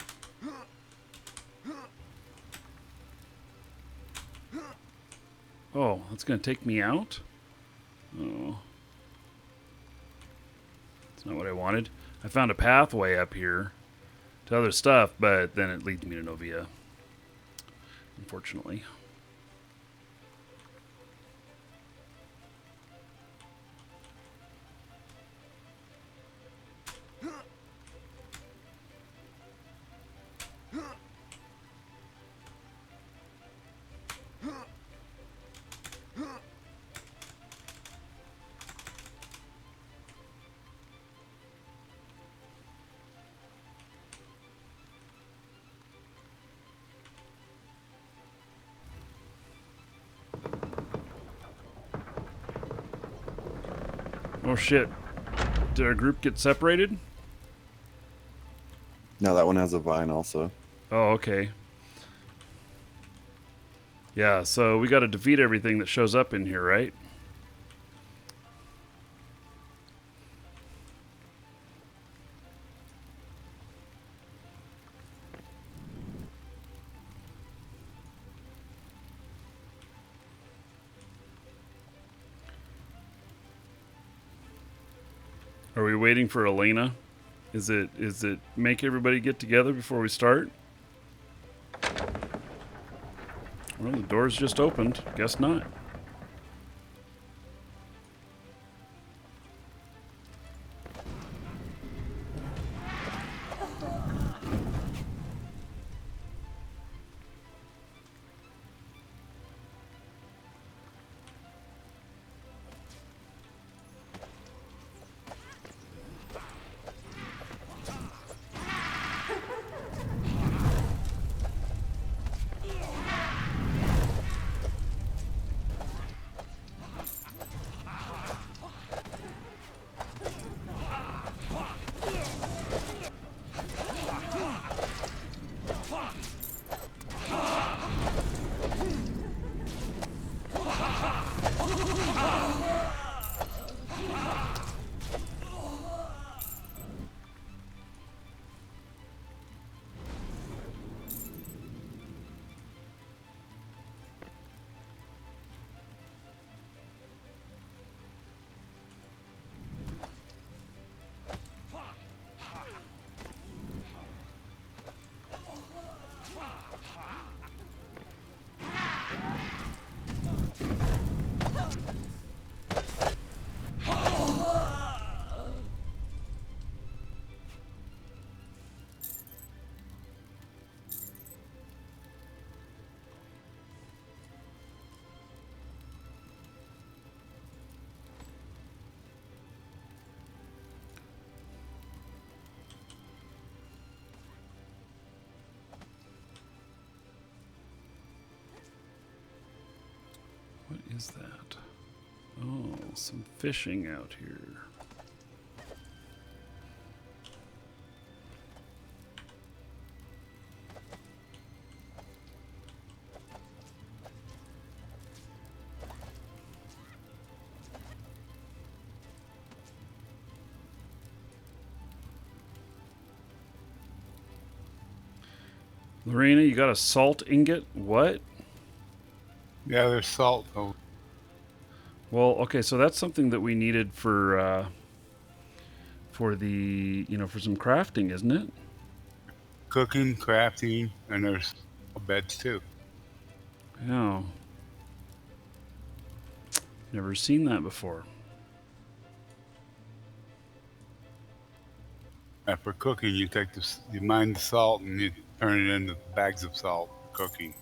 Oh, that's going to take me out? Oh. That's not what I wanted. I found a pathway up here to other stuff, but then it leads me to Novia. Unfortunately. Oh shit. Did our group get separated? No, that one has a vine also. Oh, okay. Yeah, so we got to defeat everything that shows up in here, right? Are we waiting for Elena? Is it make everybody get together before we start? Well, the door's just opened. Guess not. What is that? Oh, some fishing out here. Lorena, you got a salt ingot? What? Yeah, there's salt. Oh, Well, okay, so that's something that we needed for the, for some crafting, isn't it? cooking, crafting, and there's beds too. Yeah. Never seen that before. And for cooking, you you mine the salt and you turn it into bags of salt for cooking.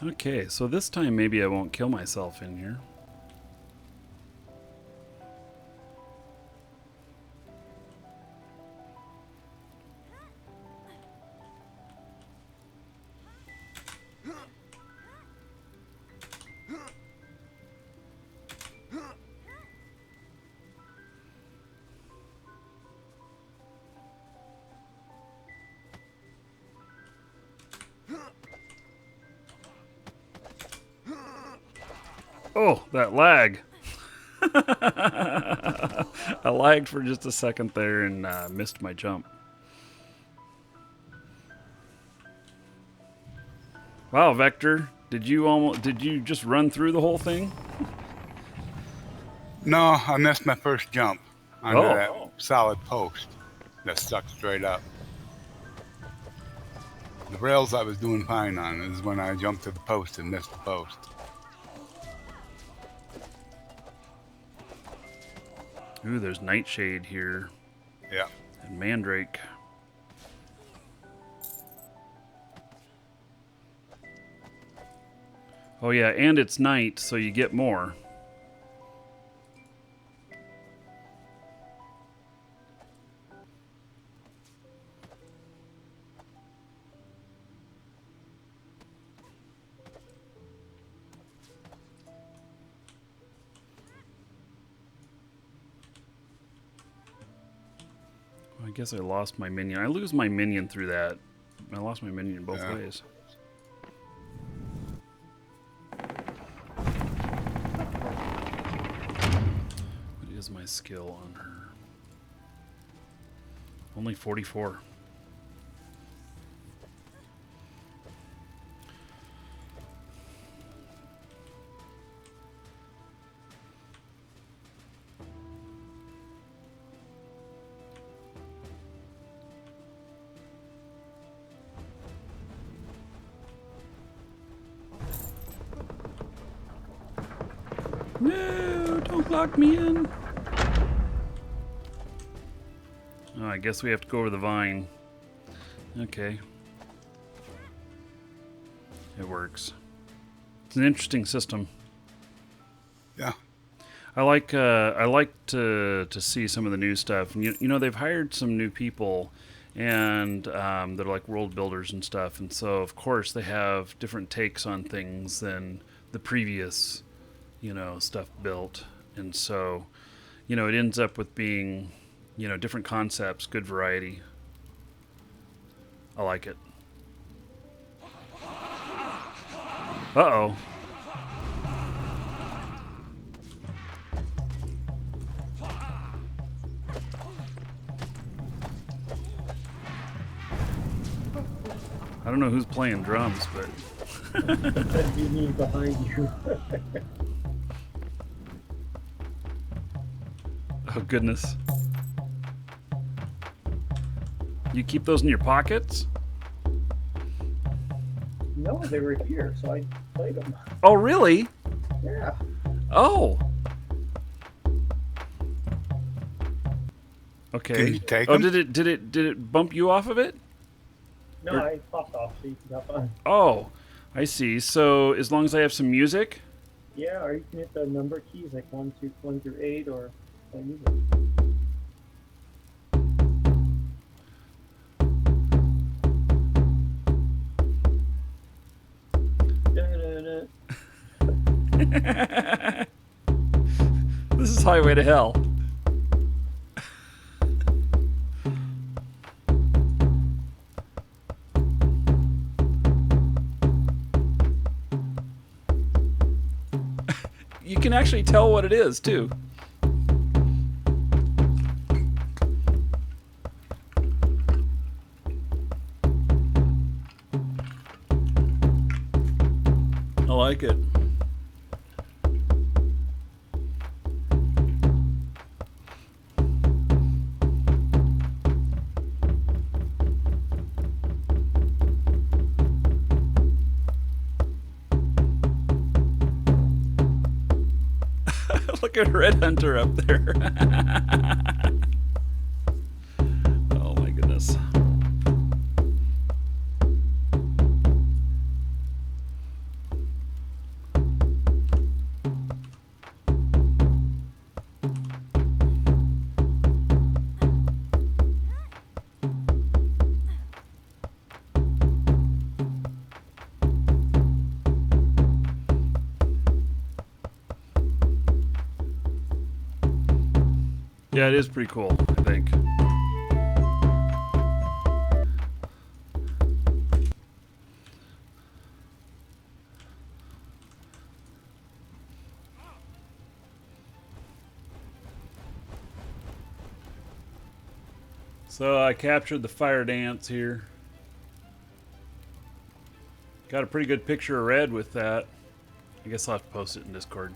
Okay, so this time maybe I won't kill myself in here. Oh, that lag. I lagged for just a second there and missed my jump. Wow, Vector, did you just run through the whole thing? No, I missed my first jump under Oh. that solid post that stuck straight up. The rails I was doing fine on is when I jumped to the post and missed the post. Ooh, there's Nightshade here Yeah. and Mandrake. Oh yeah, and it's night, so you get more. I guess I lost my minion. I lose my minion through that. I lost my minion both Yeah. ways. What is my skill on her? Only 44. No, don't lock me in. Oh, I guess we have to go over the vine. Okay. It works. It's an interesting system. Yeah. I like to see some of the new stuff. And you know, they've hired some new people, and they're like world builders and stuff. And so, of course, they have different takes on things than the previous, stuff built. And so, it ends up with being, different concepts, good variety. I like it. Uh-oh. I don't know who's playing drums, but That'd be me behind you. oh goodness. You keep those in your pockets? No, they were here, so I played them. Oh, really? Yeah. Oh. Okay. Can you take oh, 'em? did it bump you off of it? No, Or- I popped off, so you can hop on. Oh, I see. So as long as I have some music. Yeah, or you can hit the number keys like 1 through 8 or play music. Da-da-da. This is Highway to Hell. you can actually tell what it is too. I like it. Look at Red Hunter up there. Oh my goodness. Yeah, it is pretty cool, I think. So I captured the fire dance here. Got a pretty good picture of Red with that. I guess I'll have to post it in Discord.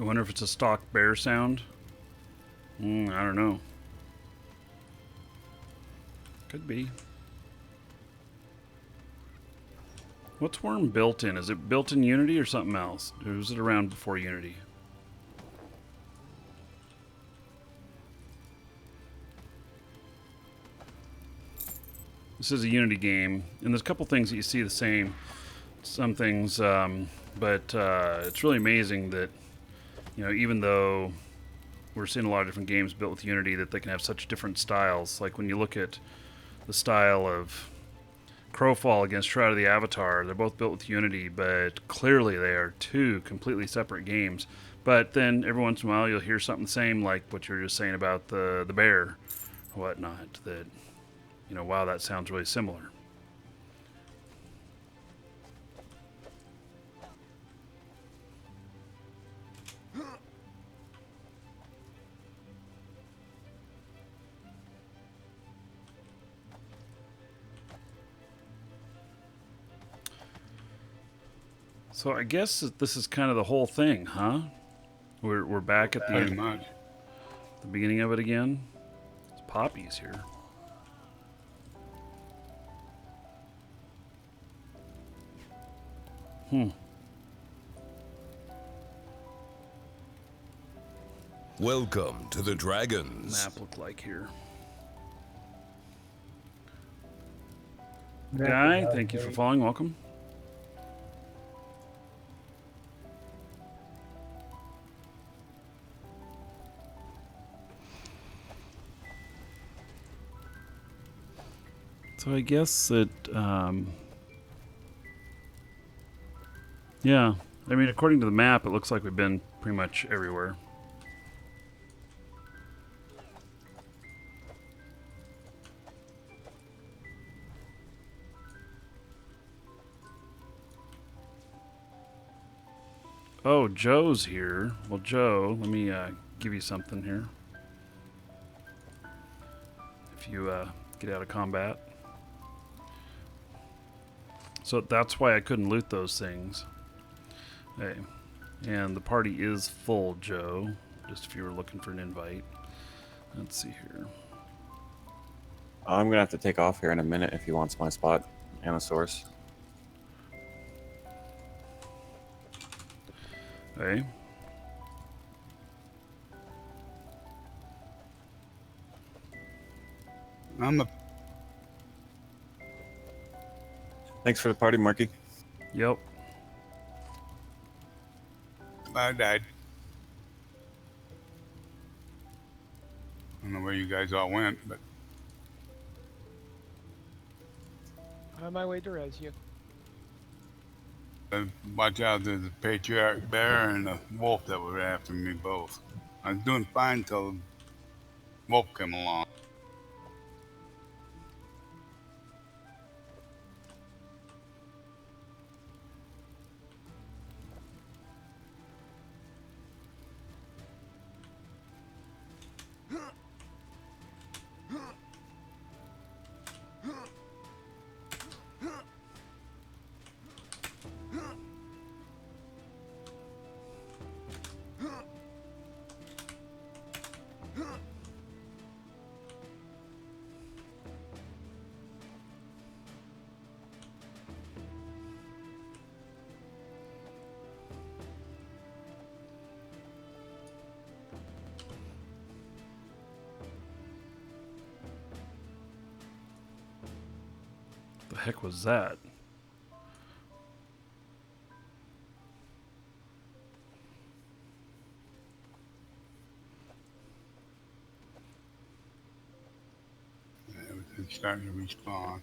I wonder if it's a stock bear sound. I don't know. Could be. What's Worm built in? Is it built in Unity or something else? Or was it around before Unity? This is a Unity game, and there's a couple things that you see the same. Some things, but it's really amazing that, you know, even though we're seeing a lot of different games built with Unity, that they can have such different styles. Like when you look at the style of Crowfall against Shroud of the Avatar, they're both built with Unity, but clearly they are two completely separate games. But then every once in a while you'll hear something the same, like what you were just saying about the bear or whatnot, that, you know, wow, that sounds really similar. So I guess that this is kind of the whole thing, huh? We're back at the Pretty much. the beginning of it again. It's poppies here. Welcome to the Dragons. Map look like here. Map Guy, is out thank you for very- following. Welcome. So I guess that, yeah, I mean, according to the map, it looks like we've been pretty much everywhere. Oh, Joe's here. Well, Joe, let me give you something here. If you get out of combat. So that's why I couldn't loot those things. Hey, and the party is full, Joe. Just if you were looking for an invite. Let's see here. I'm gonna have to take off here in a minute if he wants my spot, Anasaurus. Hey. Thanks for the party, Markee. Yep. I died. I don't know where you guys all went, but On my way to res you. watch out, there's a patriarch bear and a wolf that were after me both. I was doing fine until the wolf came along. The heck was that? Everything's starting to respawn.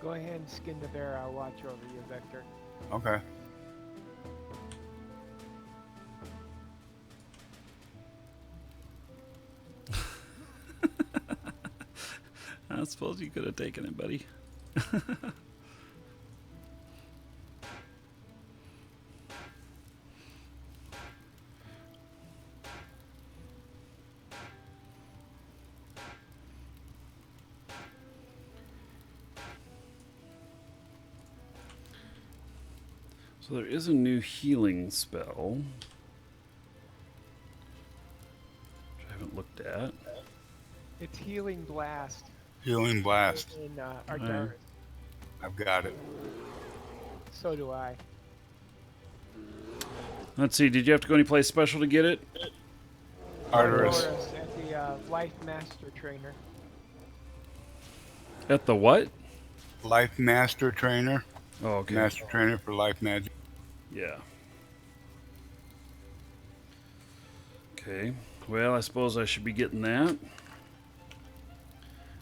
Go ahead and skin the bear. I'll watch over you, Vector. Okay. I suppose you could have taken it, buddy. So there is a new healing spell, which I haven't looked at. It's Healing Blast Healing blast. in Adoris. I've got it. So do I. Let's see, did you have to go any place special to get it? Adoris. Adoris at the Life Master Trainer. At the what? Life Master Trainer. Oh, okay. Master Trainer for Life Magic. Yeah. Okay. Well, I suppose I should be getting that.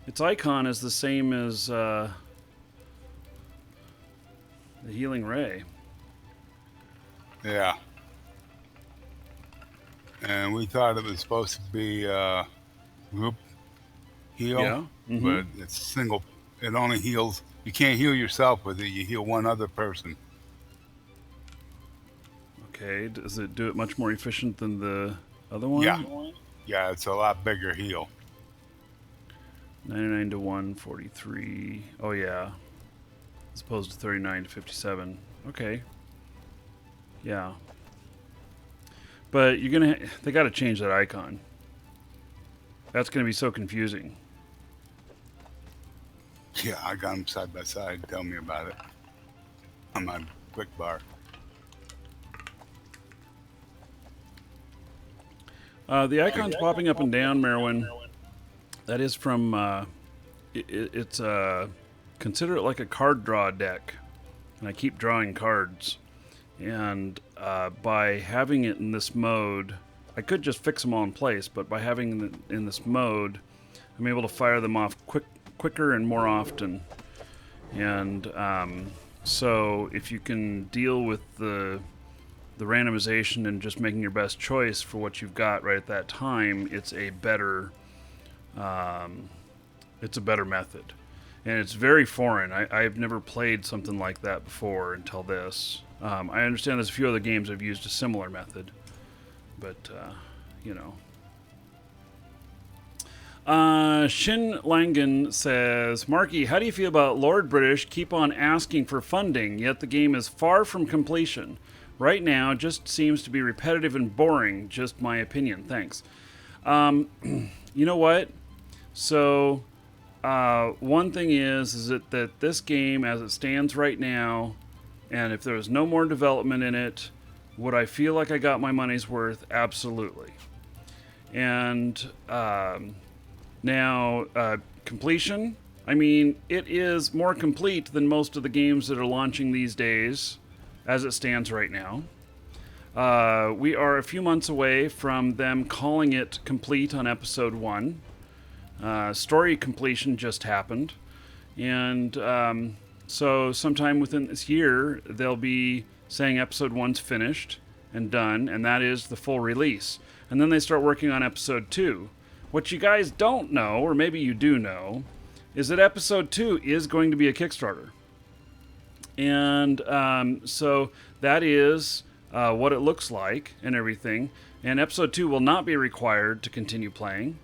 Its icon is the same as the Healing Ray. Yeah. And we thought it was supposed to be group heal, Yeah. Mhm. but it's single. It only heals. You can't heal yourself with it. You heal one other person. Okay. Does it do it much more efficient than the other one? Yeah. Yeah, it's a lot bigger heal. 99 to 143. Oh, yeah. As opposed to 39 to 57. Okay. Yeah. But you're gonna. They got to change that icon. That's gonna be so confusing. Yeah, I got them side by side. Tell me about it. On my quick bar. The icon's popping up and down, Merwin. That is from. It's consider it like a card draw deck, and I keep drawing cards. And by having it in this mode, I could just fix them all in place, but by having it in this mode, I'm able to fire them off quicker and more often. And so if you can deal with the randomization and just making your best choice for what you've got right at that time, it's a better method. And it's very foreign. I've never played something like that before until this. I understand there's a few other games that have used a similar method, but, you know. Shin Langan says, Markee, how do you feel about Lord British keep on asking for funding, yet the game is far from completion? Right now, just seems to be repetitive and boring. Just my opinion. Thanks. You know what? So, one thing is that this game, as it stands right now, and if there was no more development in it, would I feel like I got my money's worth? Absolutely. And now, completion. I mean, it is more complete than most of the games that are launching these days, as it stands right now. We are a few months away from them calling it complete on episode 1. Story completion just happened. And so sometime within this year, they'll be saying episode 1's finished and done, and that is the full release. And then they start working on episode 2. What you guys don't know, or maybe you do know, is that episode 2 is going to be a Kickstarter. And so that is what it looks like and everything. And episode 2 will not be required to continue playing.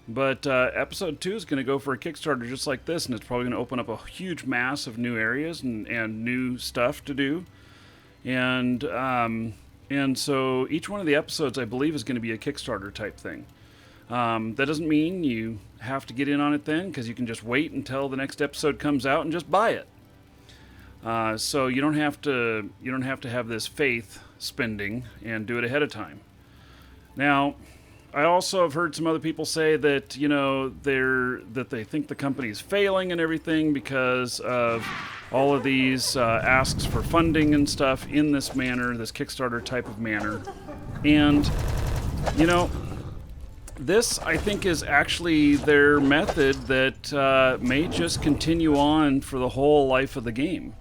But episode 2 is going to go for a Kickstarter just like this, and it's probably going to open up a huge mass of new areas and new stuff to do. And so each one of the episodes, I believe, is going to be a Kickstarter type thing. That doesn't mean you have to get in on it then, because you can just wait until the next episode comes out and just buy it. So you don't have to have this faith spending and do it ahead of time. Now, I also have heard some other people say that, you know, that they think the company's failing and everything because of all of these asks for funding and stuff in this manner, this Kickstarter type of manner. And, you know, this, I think, is actually their method that may just continue on for the whole life of the game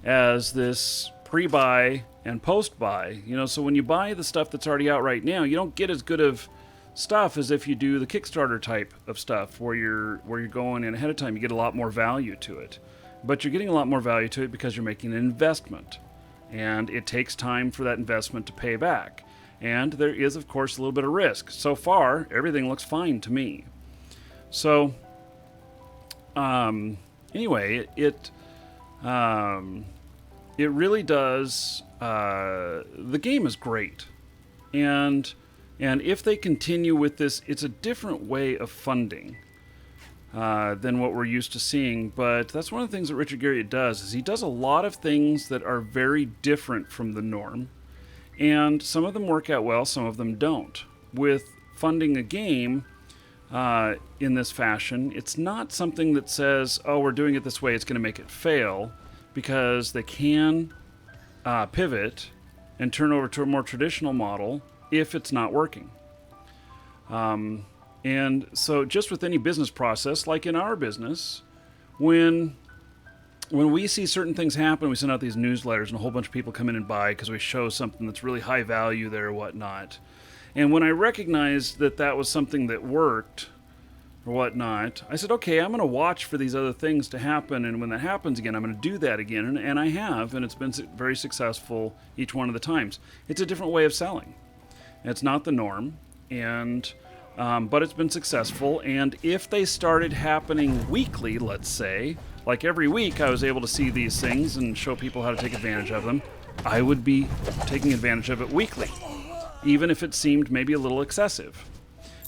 as this pre-buy and post-buy. You know, so when you buy the stuff that's already out right now, you don't get as good of stuff as if you do the Kickstarter type of stuff where you're going in ahead of time. You get a lot more value to it. But you're getting a lot more value to it because you're making an investment. And it takes time for that investment to pay back. And there is, of course, a little bit of risk. So far, everything looks fine to me. So, anyway, it really does. The game is great, and if they continue with this, it's a different way of funding than what we're used to seeing. But that's one of the things that Richard Garriott does. Is he does a lot of things that are very different from the norm. And some of them work out well, some of them don't. With funding a game in this fashion, it's not something that says, oh, we're doing it this way, it's going to make it fail, because they can pivot and turn over to a more traditional model if it's not working. And so just with any business process, like in our business, when we see certain things happen, we send out these newsletters and a whole bunch of people come in and buy because we show something that's really high value there or whatnot. And when I recognized that that was something that worked or whatnot, I said, okay, I'm going to watch for these other things to happen. And when that happens again, I'm going to do that again. And I have, and it's been very successful each one of the times. It's a different way of selling. It's not the norm, and but it's been successful. And if they started happening weekly, let's say, like every week I was able to see these things and show people how to take advantage of them, I would be taking advantage of it weekly, even if it seemed maybe a little excessive,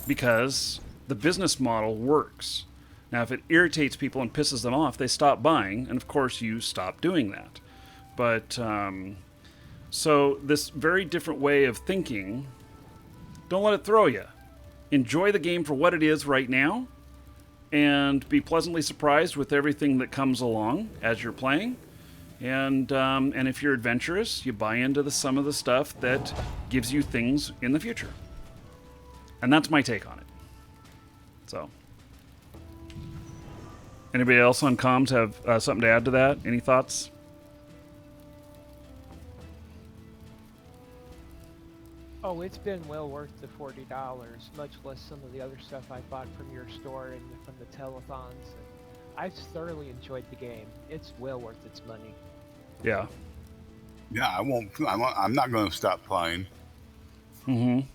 because the business model works. Now, if it irritates people and pisses them off, they stop buying, and of course you stop doing that. But, so this very different way of thinking, don't let it throw you. Enjoy the game for what it is right now, and be pleasantly surprised with everything that comes along as you're playing. And if you're adventurous, you buy into some of the stuff that gives you things in the future. And that's my take on it. So, anybody else on comms have something to add to that? Any thoughts? Oh, it's been well worth the $40, much less some of the other stuff I bought from your store and from the telethons. I've thoroughly enjoyed the game. It's well worth its money. Yeah. Yeah, I'm not going to stop playing. Mm-hmm.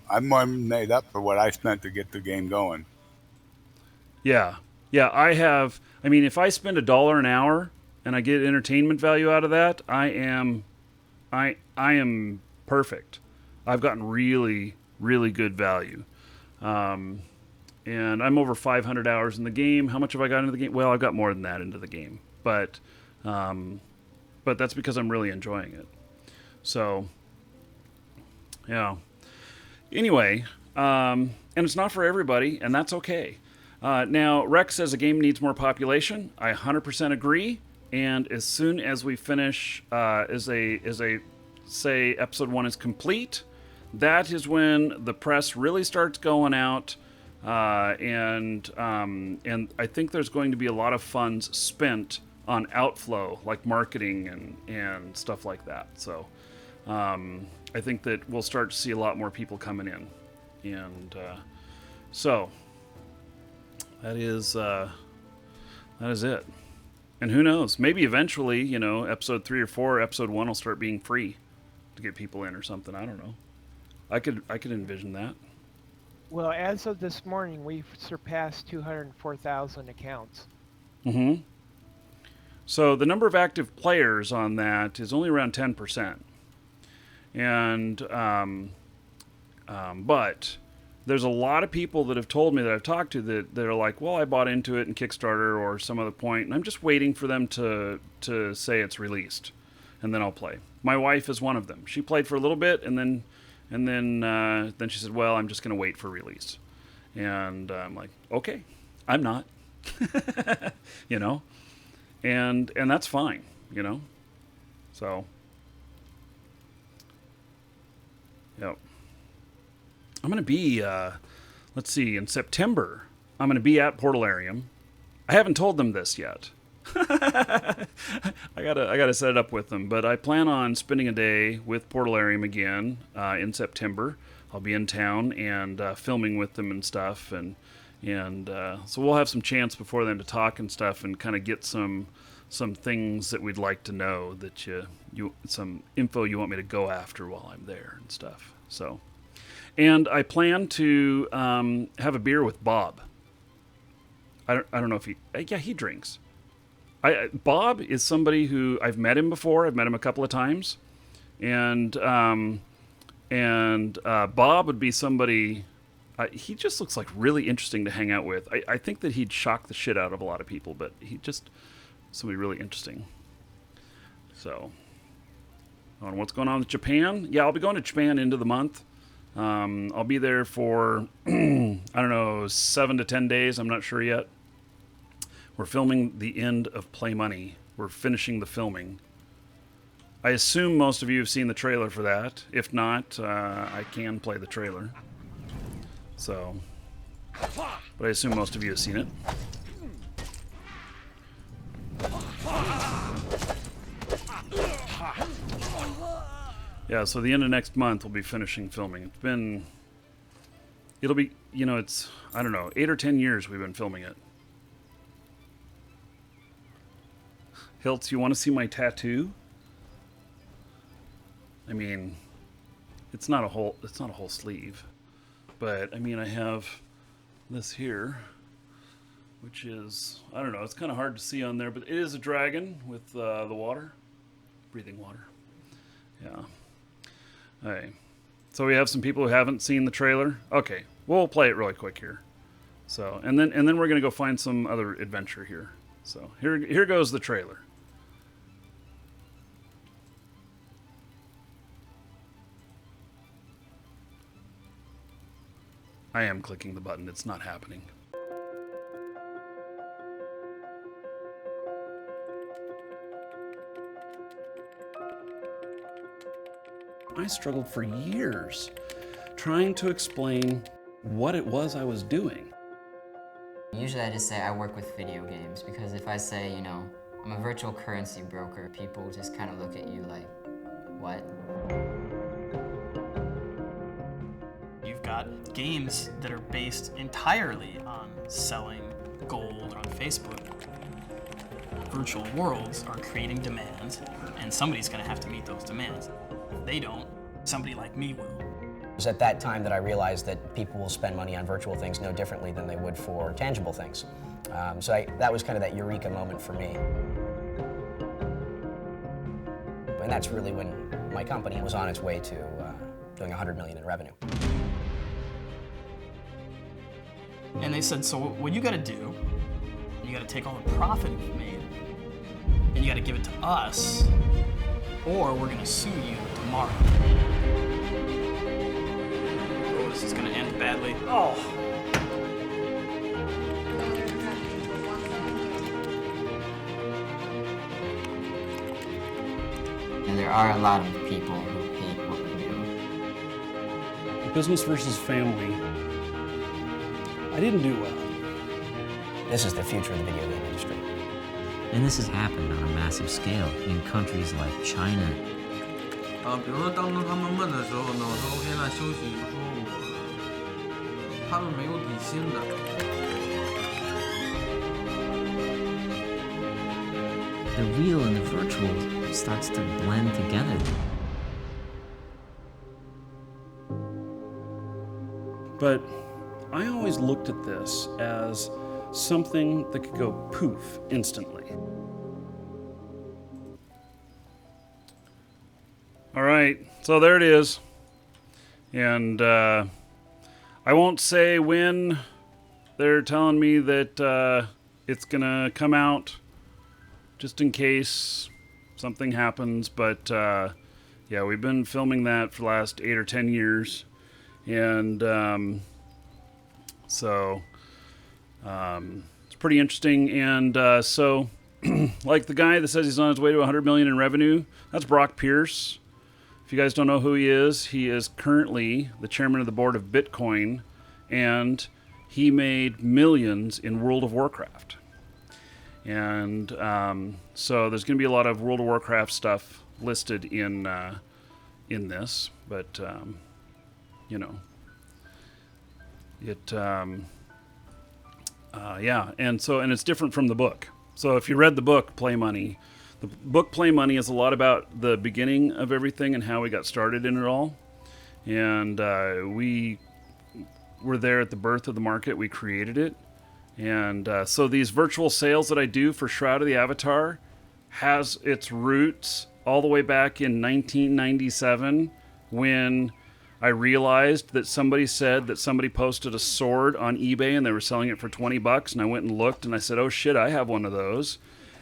I'm more than made up for what I spent to get the game going. Yeah. Yeah, I have. I mean, if I spend $1 an hour and I get entertainment value out of that, I am perfect. I've gotten really, really good value. And I'm over 500 hours in the game. How much have I got into the game? Well, I've got more than that into the game. But that's because I'm really enjoying it. So, yeah. Anyway, and it's not for everybody, and that's okay. Now, Rex says a game needs more population. I 100% agree. And as soon as we finish, as a say episode 1 is complete, that is when the press really starts going out, and I think there's going to be a lot of funds spent on outflow, like marketing and stuff like that. So I think that we'll start to see a lot more people coming in, and so that is it. And who knows? Maybe eventually, episode 3 or 4, episode 1 will start being free to get people in or something. I don't know. I could envision that. Well, as of this morning, we've surpassed 204,000 accounts. Mm-hmm. So the number of active players on that is only around 10%. And but there's a lot of people that have told me that I've talked to that are like, well, I bought into it in Kickstarter or some other point, and I'm just waiting for them to say it's released, and then I'll play. My wife is one of them. She played for a little bit, and then she said, well, I'm just going to wait for release. And I'm like, okay, I'm not. And that's fine, So, yep. I'm going to be, let's see, in September, I'm going to be at Portalarium. I haven't told them this yet. I gotta set it up with them, but I plan on spending a day with Portalarium again in September. I'll be in town and filming with them and stuff, and so we'll have some chance before then to talk and stuff and kind of get some things that we'd like to know, that you some info you want me to go after while I'm there and stuff. So, and I plan to have a beer with Bob. I don't know if he drinks. Bob is somebody who I've met him before. I've met him a couple of times, and Bob would be somebody. He just looks like really interesting to hang out with. I think that he'd shock the shit out of a lot of people, but he just somebody really interesting. So, on what's going on with Japan? Yeah, I'll be going to Japan into the month. I'll be there for I don't know, 7 to 10 days. I'm not sure yet. We're filming the end of Play Money. We're finishing the filming. I assume most of you have seen the trailer for that. If not, I can play the trailer. So, but I assume most of you have seen it. Yeah, so the end of next month we'll be finishing filming. It'll be, it's, I don't know, 8 or 10 years we've been filming it. Hiltz, you want to see my tattoo? I mean, it's not a whole sleeve, but I mean, I have this here, which is, I don't know, it's kind of hard to see on there, but it is a dragon with the water, breathing water. Yeah. Hey. So we have some people who haven't seen the trailer. Okay, we'll play it really quick here. So, and then we're gonna go find some other adventure here. So here goes the trailer. I am clicking the button. It's not happening. I struggled for years trying to explain what it was I was doing. Usually I just say I work with video games, because if I say, you know, I'm a virtual currency broker, people just kind of look at you like, what? You've got games that are based entirely on selling gold on Facebook. Virtual worlds are creating demands, and somebody's going to have to meet those demands. If they don't, somebody like me will. It was at that time that I realized that people will spend money on virtual things no differently than they would for tangible things. That was kind of that eureka moment for me. And that's really when my company was on its way to doing $100 million in revenue. And they said, so what you got to do, you got to take all the profit you've made, and you got to give it to us, or we're going to sue you tomorrow. Oh, this is going to end badly. Oh. And there are a lot of people who hate what we do. Business versus family. I didn't do well. This is the future of the video game industry. And this has happened on a massive scale in countries like China. 比如说当初他们问的时候呢，我说 OK， 那休息，他们没有底薪的。The real and the virtual starts to blend together. But I always looked at this as something that could go poof instantly. All right, so there it is. And I won't say when they're telling me that it's going to come out, just in case something happens. But yeah, we've been filming that for the last 8 or 10 years. And so it's pretty interesting. And so like the guy that says he's on his way to 100 million in revenue, that's Brock Pierce. If you guys don't know who he is currently the chairman of the board of Bitcoin, and he made millions in World of Warcraft. And so there's going to be a lot of World of Warcraft stuff listed in this, but you know, it yeah, and it's different from the book. So if you read the book Play Money, the book Play Money is a lot about the beginning of everything and how we got started in it all. And we were there at the birth of the market. We created it. And so these virtual sales that I do for Shroud of the Avatar has its roots all the way back in 1997, when I realized that somebody said that somebody posted a sword on eBay and they were selling it for $20, and I went and looked and I said, oh shit, I have one of those.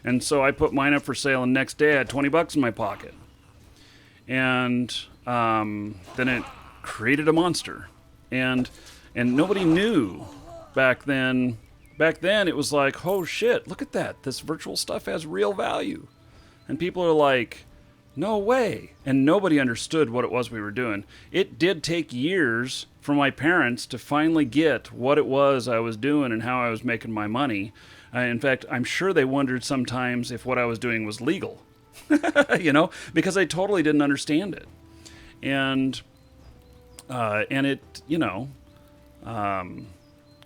And so I put mine up for sale, and next day I had $20 in my pocket. And then it created a monster. And nobody knew back then. Back then it was like, oh shit, look at that. This virtual stuff has real value. And people are like, no way. And nobody understood what it was we were doing. It did take years for my parents to finally get what it was I was doing and how I was making my money. In fact, I'm sure they wondered sometimes if what I was doing was legal, you know, because I totally didn't understand it. And it, you know,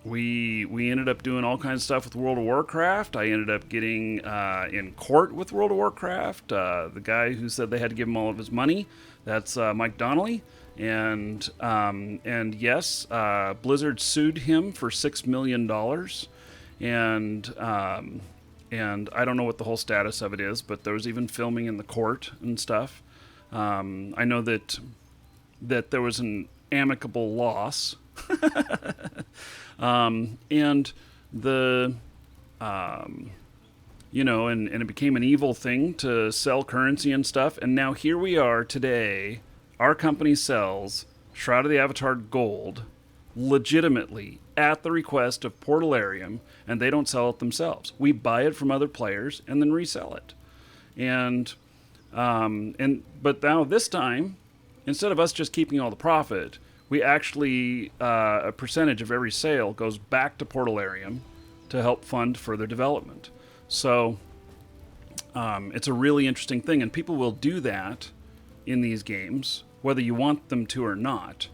we ended up doing all kinds of stuff with World of Warcraft. I ended up getting in court with World of Warcraft. The guy who said they had to give him all of his money, that's Mike Donnelly. And yes, Blizzard sued him for $6 million. And I don't know what the whole status of it is, but there was even filming in the court and stuff. I know that there was an amicable loss, and the and it became an evil thing to sell currency and stuff. And now here we are today. Our company sells Shroud of the Avatar Gold legitimately at the request of Portalarium, and they don't sell it themselves. We buy it from other players and then resell it. But now this time, instead of us just keeping all the profit, we actually a percentage of every sale goes back to Portalarium to help fund further development. So it's a really interesting thing, and people will do that in these games, whether you want them to or not.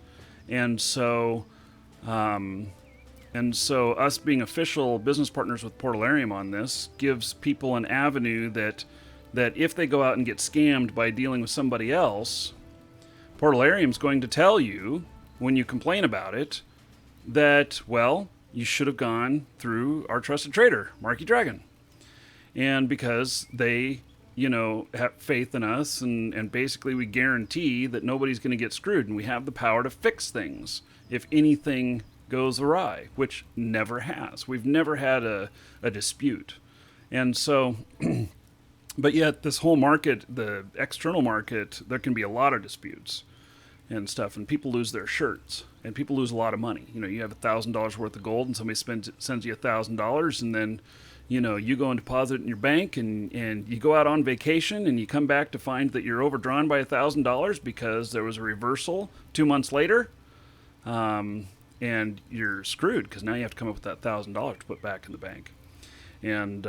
And so us being official business partners with Portalarium on this gives people an avenue that if they go out and get scammed by dealing with somebody else, Portalarium's going to tell you, when you complain about it, that, well, you should have gone through our trusted trader, Markee Dragon. And because they, have faith in us, and basically we guarantee that nobody's going to get screwed, and we have the power to fix things if anything goes awry, which never has. We've never had a dispute. And so, but yet this whole market, the external market, there can be a lot of disputes and stuff, and people lose their shirts, and people lose a lot of money. You have $1,000 worth of gold, and somebody sends you $1,000, and then you go and deposit it in your bank, and you go out on vacation, and you come back to find that you're overdrawn by $1,000 because there was a reversal 2 months later, and you're screwed because now you have to come up with that $1,000 to put back in the bank. And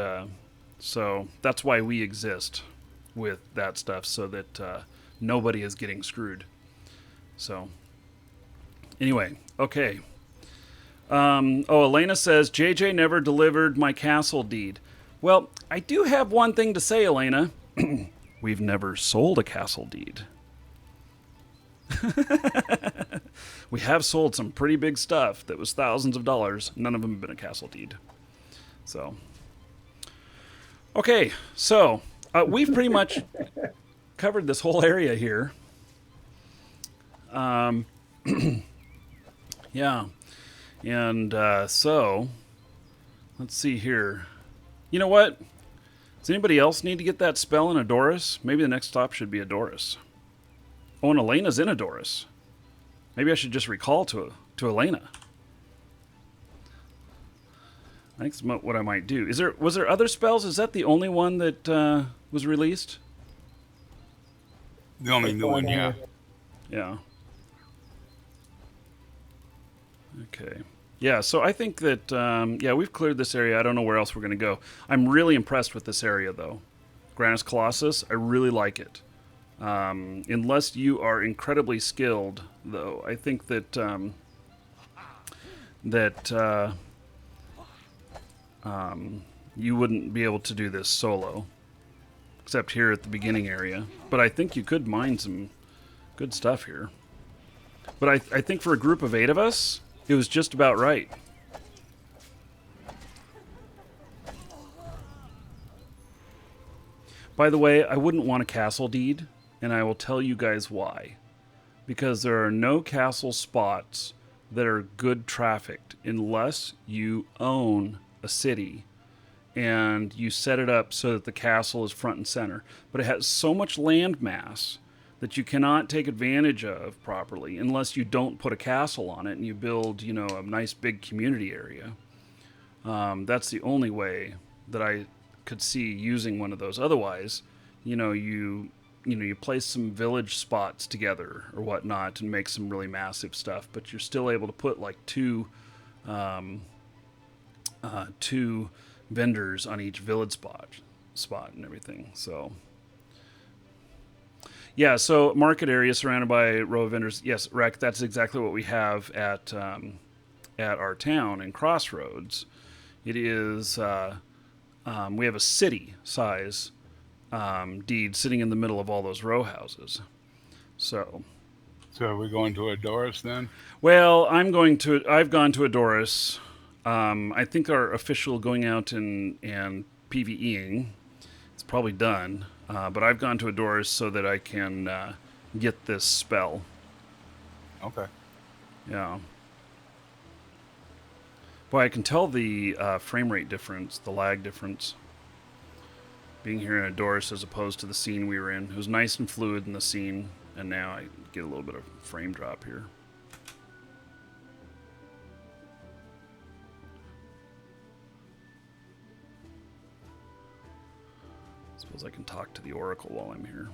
so that's why we exist with that stuff, so that nobody is getting screwed. So anyway, okay. Elena says, JJ never delivered my castle deed. Well, I do have one thing to say, Elena. We've never sold a castle deed. We have sold some pretty big stuff that was thousands of dollars. None of them have been a castle deed. So, okay, so we've pretty much covered this whole area here. Yeah. And so, let's see here. You know what? Does anybody else need to get that spell in Adoris? Maybe the next stop should be Adoris. Oh, and Elena's in Adoris. Maybe I should just recall to Elena. I think that's what I might do. Was there other spells? Is that the only one that was released? The only new one, yeah. Yeah. Okay. Yeah, so I think that, we've cleared this area. I don't know where else we're going to go. I'm really impressed with this area, though. Grannus Colossus, I really like it. Unless you are incredibly skilled, though, I think that you wouldn't be able to do this solo, except here at the beginning area. But I think you could mine some good stuff here. But I think for a group of 8 of us, it was just about right. By the way, I wouldn't want a castle deed, and I will tell you guys why. Because there are no castle spots that are good trafficked unless you own a city and you set it up so that the castle is front and center. But it has so much land mass that you cannot take advantage of properly unless you don't put a castle on it and you build, a nice big community area. That's the only way that I could see using one of those. Otherwise, you place some village spots together or whatnot and make some really massive stuff, but you're still able to put like two vendors on each village spot and everything. So yeah, so market area surrounded by a row of vendors. Yes, Rec, that's exactly what we have at our town in Crossroads. It is we have a city size deed sitting in the middle of all those row houses. So are we going to Adoris then? Well, I've gone to Adoris. I think our official going out and PvEing is probably done. But I've gone to Adoris so that I can get this spell. Okay. Yeah. Boy, I can tell the frame rate difference, the lag difference. Being here in Adoris as opposed to the scene we were in. It was nice and fluid in the scene, and now I get a little bit of frame drop here. Suppose I can talk to the Oracle while I'm here.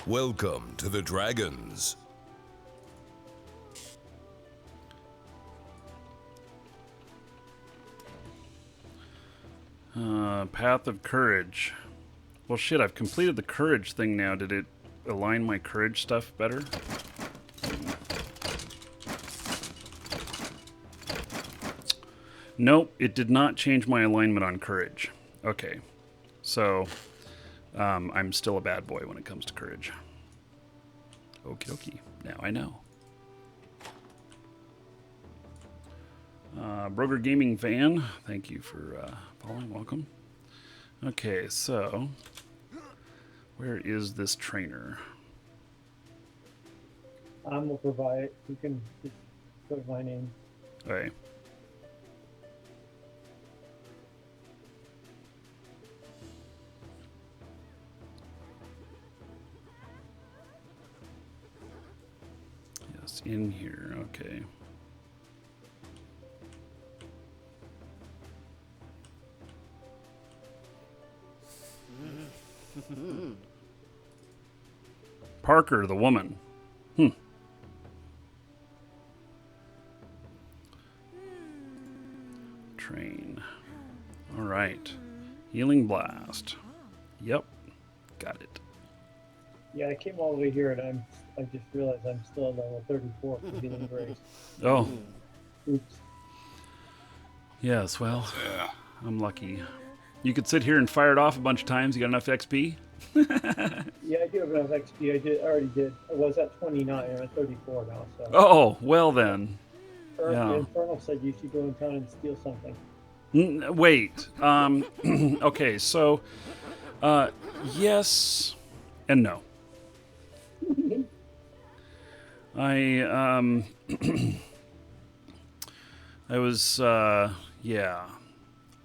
Welcome to the Dragons. Path of Courage. Well, shit, I've completed the courage thing now. Did it align my courage stuff better? Nope, it did not change my alignment on courage. Okay, so I'm still a bad boy when it comes to courage. Okie dokie, now I know. Broger Gaming Fan, thank you for following, welcome. Okay, so where is this trainer? Will provide it. You can just put my name. Okay. Yes, in here, okay. Parker, the woman. Train. All right. Healing Blast. Yep. Got it. Yeah, I came all the way here, and I just realized I'm still at level 34 for Healing Grace. Oh. Oops. Yes, well, Yeah. I'm lucky. You could sit here and fire it off a bunch of times. You got enough XP? Yeah, I do have enough XP. I already did. I was at 29. I'm at 34 now. So. Oh, well then. Yeah. Infernal said you should go in town and steal something. Wait. Okay, so yes and no. I was yeah.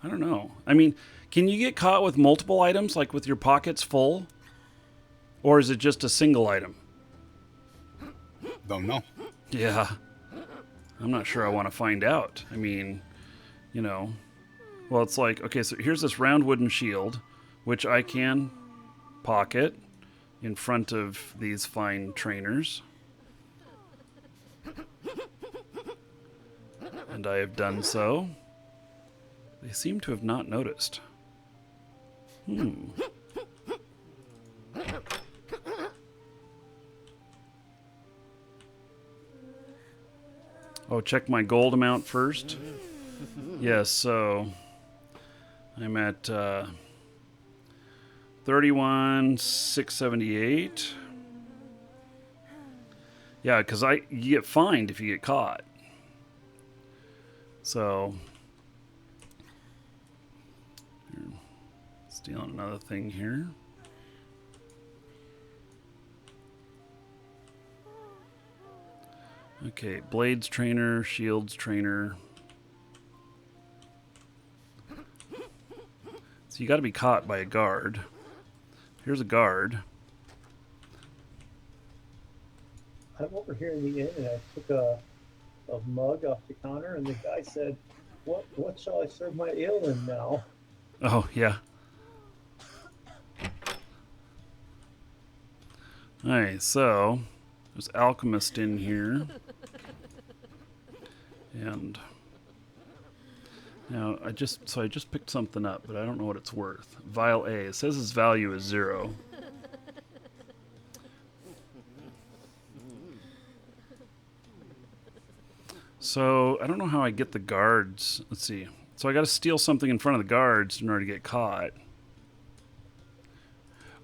I don't know. I mean, can you get caught with multiple items, like with your pockets full? Or is it just a single item? Don't know. Yeah. I'm not sure I want to find out. I mean, you know. Well, it's like, okay, so here's this round wooden shield, which I can pocket in front of these fine trainers. And I have done so. They seem to have not noticed. Oh, check my gold amount first. Yes, so I'm at 31,678. Yeah, because you get fined if you get caught. So stealing another thing here. Okay, blades trainer, shields trainer. So you got to be caught by a guard. Here's a guard. I'm over here in the inn, and I took a mug off the counter, and the guy said, "What shall I serve my ale in now?" Oh, yeah. Alright, so there's alchemist in here. And now I just picked something up, but I don't know what it's worth. Vial A. It says its value is 0. So I don't know how I get the guards. Let's see. So I got to steal something in front of the guards in order to get caught.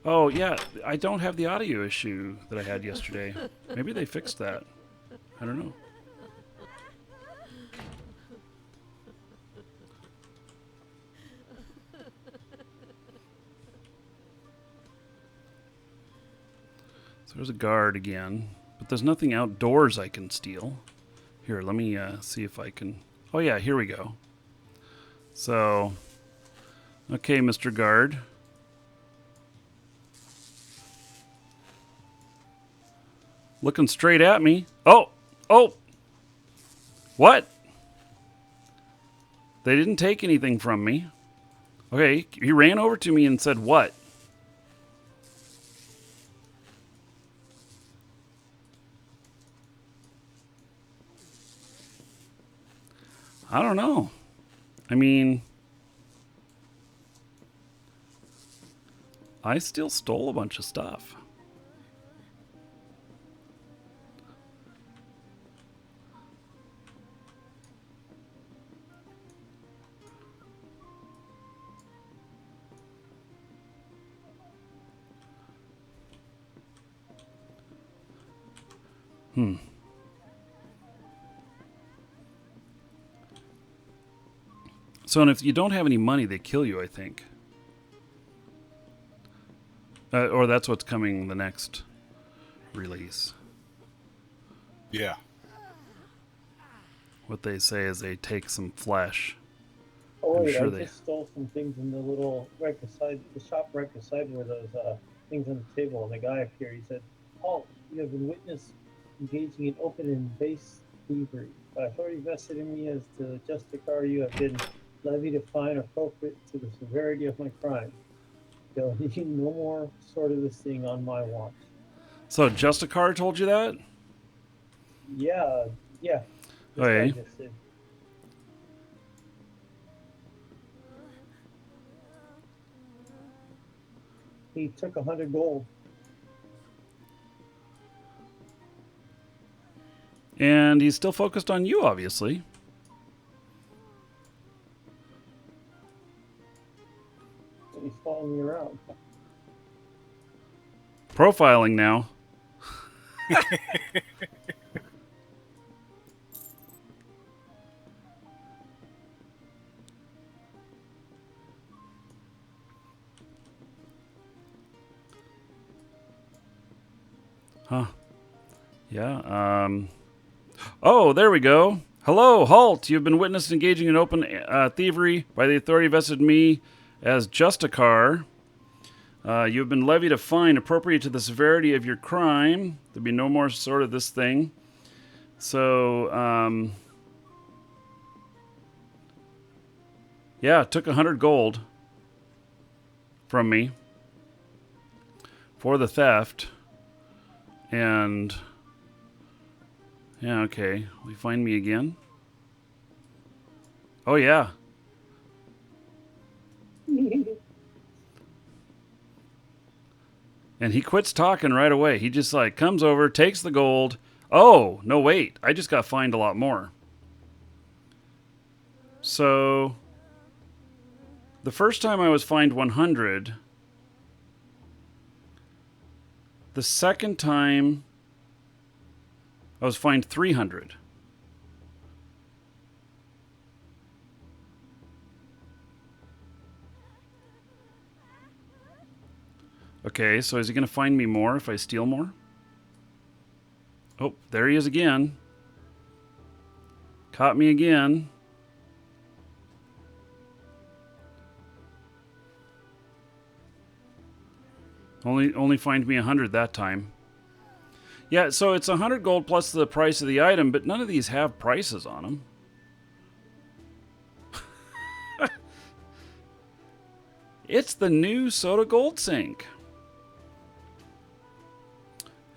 Oh, yeah. I don't have the audio issue that I had yesterday. Maybe they fixed that. I don't know. So there's a guard again. But there's nothing outdoors I can steal. Here, let me see if I can... Oh yeah, here we go. So... Okay, Mr. Guard. Looking straight at me. Oh! Oh! What? They didn't take anything from me. Okay, he ran over to me and said what? I don't know. I mean... I still stole a bunch of stuff. So, and if you don't have any money, they kill you, I think. Or that's what's coming the next release. Yeah. What they say is they take some flesh. Oh, wait, sure I they- just stole some things in the little right beside the shop right beside where those things on the table. And the guy up here, he said, "Oh, you have been witness engaging in open and base thievery. By authority vested in me as to justify you have been levied a fine appropriate to the severity of my crime. There'll be no more sort of this thing on my watch." So Justicar told you that? Yeah, yeah. This Okay. guy just said. He took 100 gold. And he's still focused on you, obviously. And he's following me around. Profiling now. Huh. Yeah. Oh, there we go. Hello, halt. You've been witnessed engaging in open thievery by the authority vested in me as Justicar. You have been levied a fine appropriate to the severity of your crime. There'll be no more sort of this thing. So, yeah, took 100 gold from me for the theft. And, yeah, okay. Will you find me again? Oh, yeah. And he quits talking right away. He just like comes over, takes the gold. Oh, no, wait. I just got fined a lot more. So, the first time I was fined 100. The second time I was fined 300. Okay, so is he going to find me more if I steal more? Oh, there he is again. Caught me again. Only fined me 100 that time. Yeah, so it's 100 gold plus the price of the item, but none of these have prices on them. It's the new SotA Gold Sink.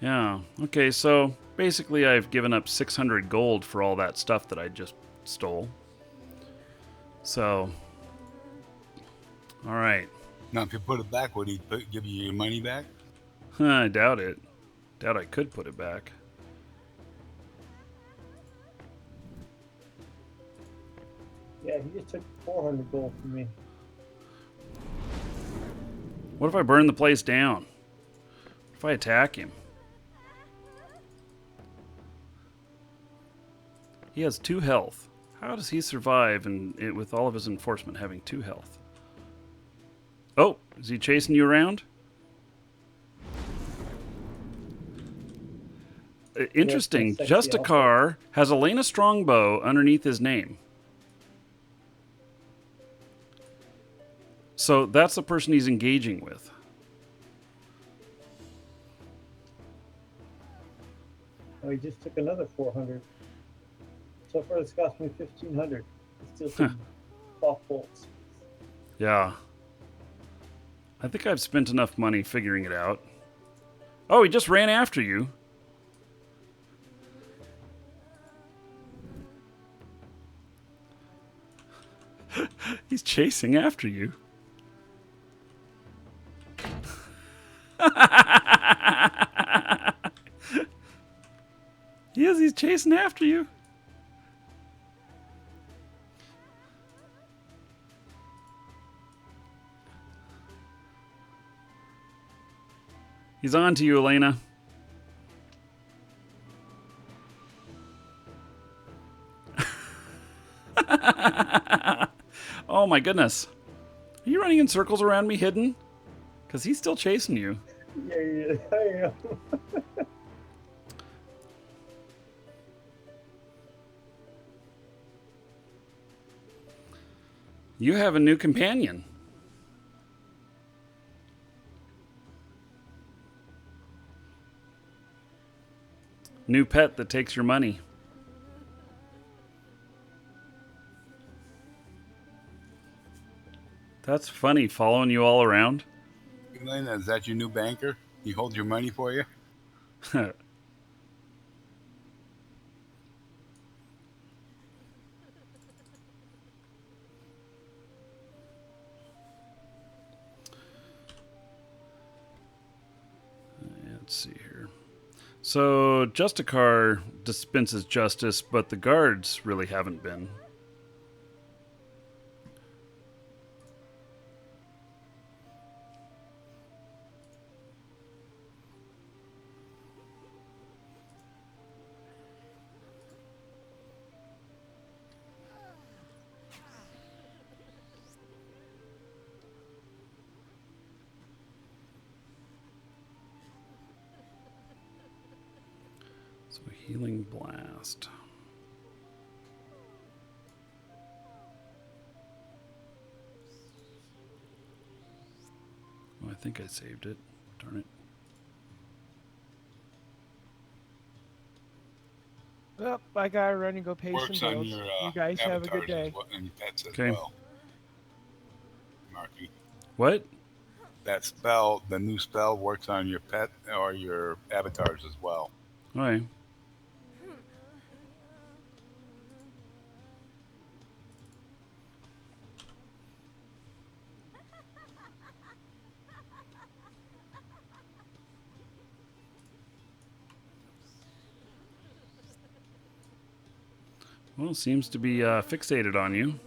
Yeah, okay, so basically I've given up 600 gold for all that stuff that I just stole. So, all right. Now, if you put it back, would he give you your money back? I doubt it. Doubt I could put it back. Yeah, he just took 400 gold from me. What if I burn the place down? What if I attack him? He has 2 health. How does he survive with all of his enforcement having 2 health? Oh, is he chasing you around? interesting. sexy Just a outfit. Car has Elena Strongbow underneath his name. So that's the person he's engaging with. Oh, he just took another 400. So far, it's cost me 1,500. Still some off bolts. Yeah. I think I've spent enough money figuring it out. Oh, he just ran after you. He's chasing after you. Yes, he's chasing after you. He's on to you, Elena. Oh my goodness. Are you running in circles around me hidden? Because he's still chasing you. Yeah, I am. You have a new companion. New pet that takes your money. That's funny, following you all around. Elena, is that your new banker? He holds your money for you? Let's see here. So, Justicar dispenses justice, but the guards really haven't been. So, Healing Blast. Oh, I think I saved it. Darn it. Well, I gotta run and go pay Works some on bills. your You guys have a good day. avatars and your pets as Okay. well. Markee. What? That spell, the new spell, works on your pet or your avatars as well. All right. Well, seems to be fixated on you.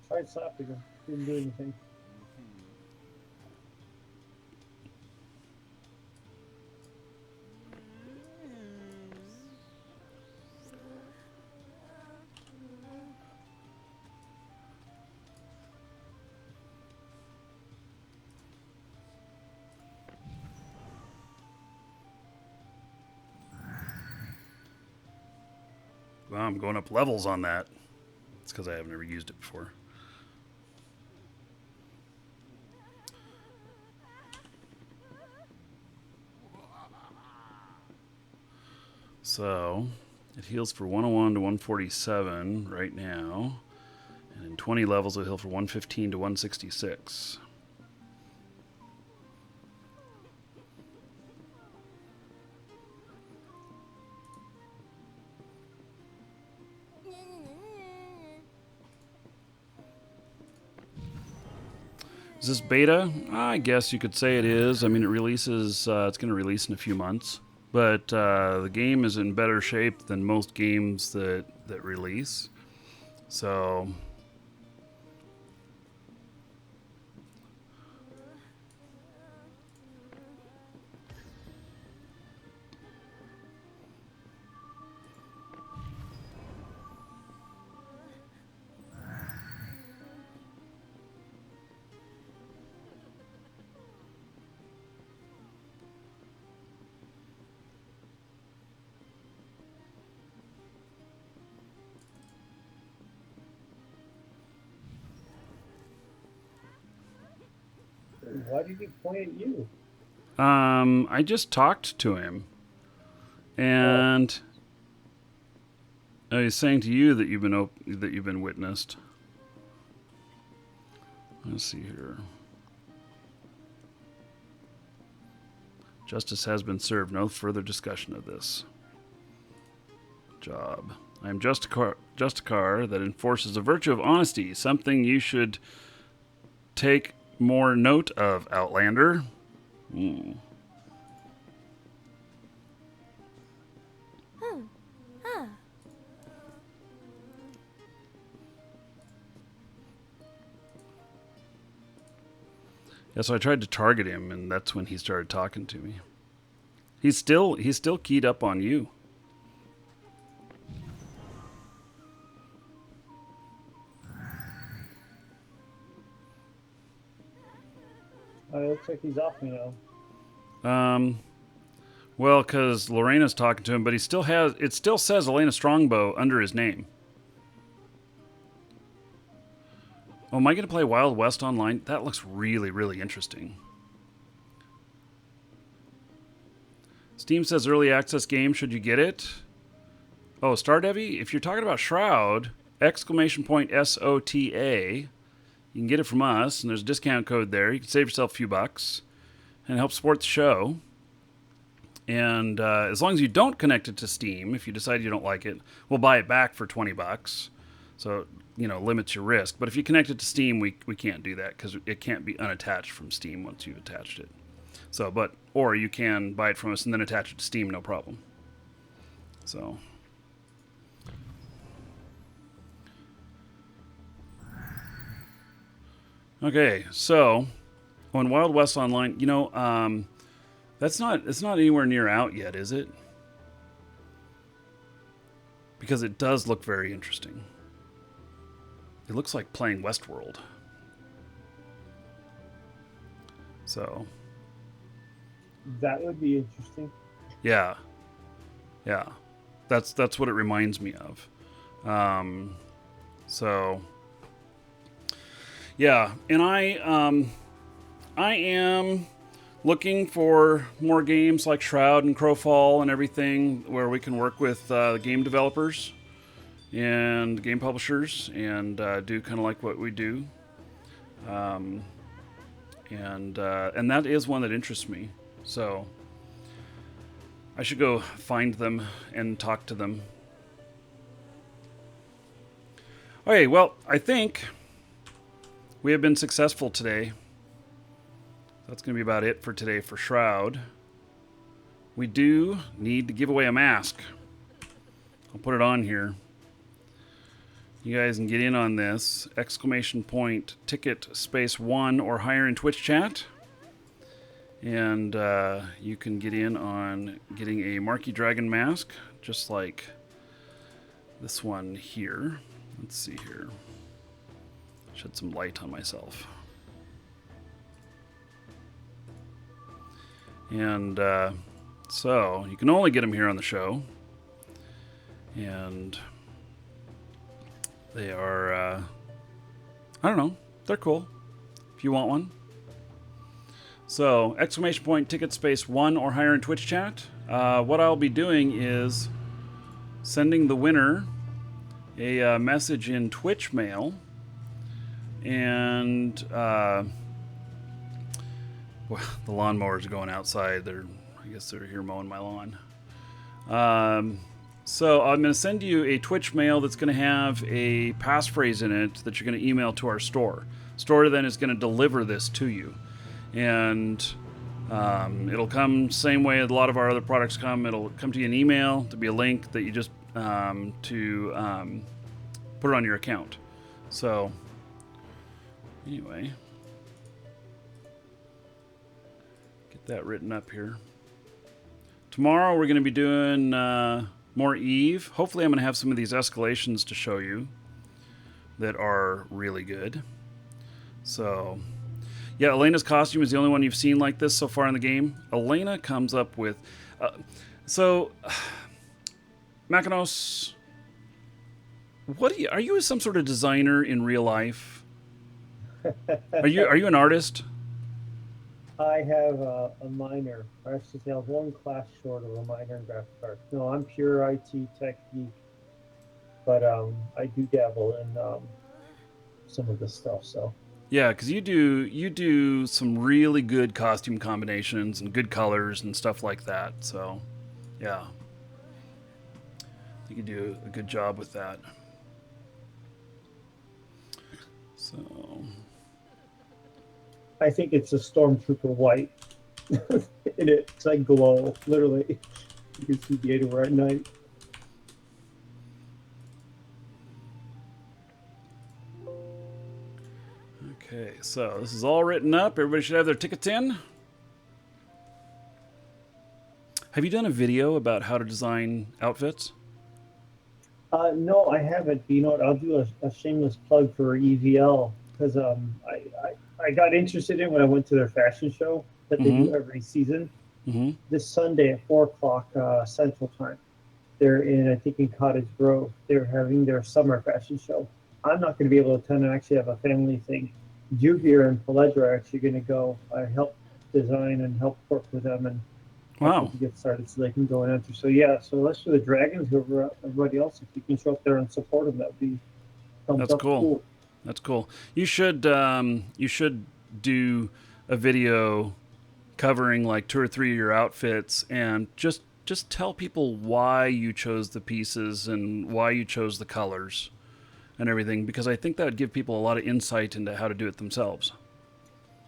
Tried slapping him. Didn't do anything. Well, I'm going up levels on that. It's because I haven't ever used it before. So, it heals for 101 to 147 right now. And in 20 levels, it'll heal for 115 to 166. Is this beta? I guess you could say it is. I mean, it releases, it's going to release in a few months. but the game is in better shape than most games that release. So Why did he point at you? I just talked to him, and he's saying to you that you've been witnessed. Let's see here. Justice has been served. No further discussion of this. Job. I am just a car that enforces the virtue of honesty. Something you should take more note of, Outlander. Yeah, so I tried to target him, and that's when he started talking to me. He's still keyed up on you. It looks like he's off me now. Well, because Lorena's talking to him, but it still says Elena Strongbow under his name. Oh, am I going to play Wild West Online? That looks really, really interesting. Steam says early access game. Should you get it? Oh, Stardevi? If you're talking about Shroud, ! SOTA, you can get it from us, and there's a discount code there. You can save yourself a few bucks and help support the show. And as long as you don't connect it to Steam, if you decide you don't like it, we'll buy it back for 20 bucks. So, limits your risk. But if you connect it to Steam, we can't do that because it can't be unattached from Steam once you've attached it. So, or you can buy it from us and then attach it to Steam, no problem. So. Okay, so on Wild West Online, it's not anywhere near out yet, is it? Because it does look very interesting. It looks like playing Westworld. So. That would be interesting. Yeah. That's what it reminds me of. So. Yeah, and I am looking for more games like Shroud and Crowfall and everything where we can work with game developers and game publishers and do kind of like what we do. And that is one that interests me. So I should go find them and talk to them. Okay, well, I think we have been successful today. That's going to be about it for today for Shroud. We do need to give away a mask. I'll put it on here. You guys can get in on this. ! Ticket space 1 or higher in Twitch chat. And you can get in on getting a Markee Dragon mask, just like this one here. Let's see here. Shed some light on myself. And so you can only get them here on the show. And they are, I don't know, they're cool if you want one. So, ! Ticket space 1 or higher in Twitch chat. What I'll be doing is sending the winner a message in Twitch mail. And well, the lawnmowers are going outside. I guess they're here mowing my lawn. So I'm going to send you a Twitch mail that's going to have a passphrase in it that you're going to email to our store. Store then is going to deliver this to you. And It'll come same way a lot of our other products come. It'll come to you in email to be a link that you just put it on your account. So anyway, get that written up here. Tomorrow we're going to be doing more Eve. Hopefully I'm going to have some of these escalations to show you that are really good. So yeah, Elena's costume is the only one you've seen like this so far in the game. Elena comes up with... Makanos, are you some sort of designer in real life? Are you an artist? I have a minor, or I should say I have one class short of a minor in graphic arts. No, I'm pure IT tech geek, but I do dabble in some of this stuff. So yeah, because you do some really good costume combinations and good colors and stuff like that. So yeah, I think you do a good job with that. So I think it's a Stormtrooper white. It's like glow, literally. You can see the Adoris at night. Okay, so this is all written up. Everybody should have their tickets in. Have you done a video about how to design outfits? No, I haven't. You know what? I'll do a shameless plug for EVL because I got interested in when I went to their fashion show that they do every season. This Sunday at 4 o'clock Central Time. They're in Cottage Grove. They're having their summer fashion show. I'm not going to be able to attend. I actually have a family thing. Juvir and Paledra are actually going to go. I help design and help work with them and wow, to get started so they can go and enter. So yeah, so let's do the Dragons. Whoever everybody else, if you can show up there and support them, that'd be that's cool. That's cool. You should do a video covering like 2 or 3 of your outfits and just tell people why you chose the pieces and why you chose the colors and everything, because I think that would give people a lot of insight into how to do it themselves.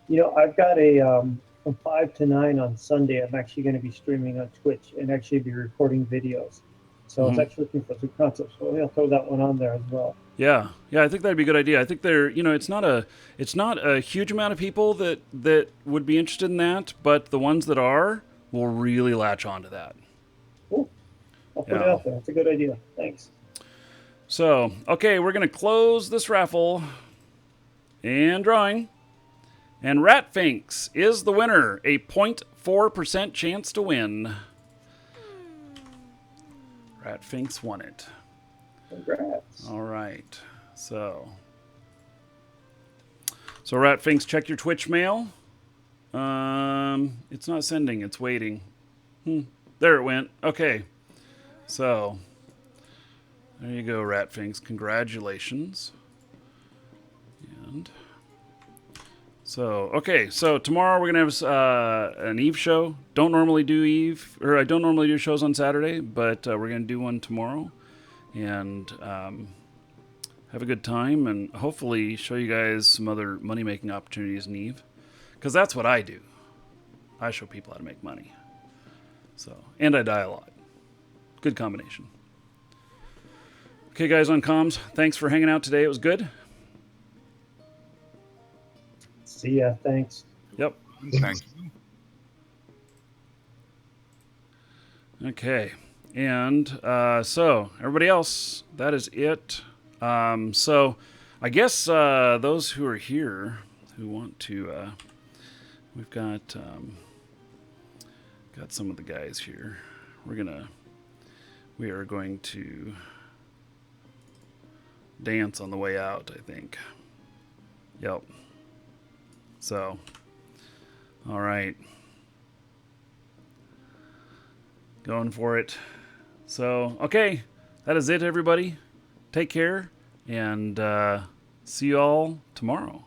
You know, I've got a from 5 to 9 on Sunday. I'm actually going to be streaming on Twitch and actually be recording videos. So I was actually looking for some concepts. So I'll throw that one on there as well. Yeah, I think that'd be a good idea. I think it's not a huge amount of people that would be interested in that, but the ones that are will really latch onto that. Cool. I'll put it out there. It's a good idea. Thanks. So, okay, we're going to close this raffle and drawing. And Ratfinks is the winner. A 0.4% chance to win. Ratfinks won it. Congrats. All right. So Ratfinks, check your Twitch mail. It's not sending. It's waiting. There it went. Okay. So there you go, Ratfinks. Congratulations. And so, okay. So tomorrow we're going to have an Eve show. Don't normally do Eve, or I don't normally do shows on Saturday, but we're going to do one tomorrow. And have a good time and hopefully show you guys some other money-making opportunities in Eve. Because that's what I do. I show people how to make money. So, and I die a lot. Good combination. Okay, guys on comms, thanks for hanging out today. It was good. See ya. Thanks. Yep. Thank you. Okay. And so, everybody else, that is it. So, I guess those who are here who want to, we've got some of the guys here. We are going to dance on the way out, I think. Yep. So, all right. Going for it. So, okay. That is it, everybody. Take care, and see you all tomorrow.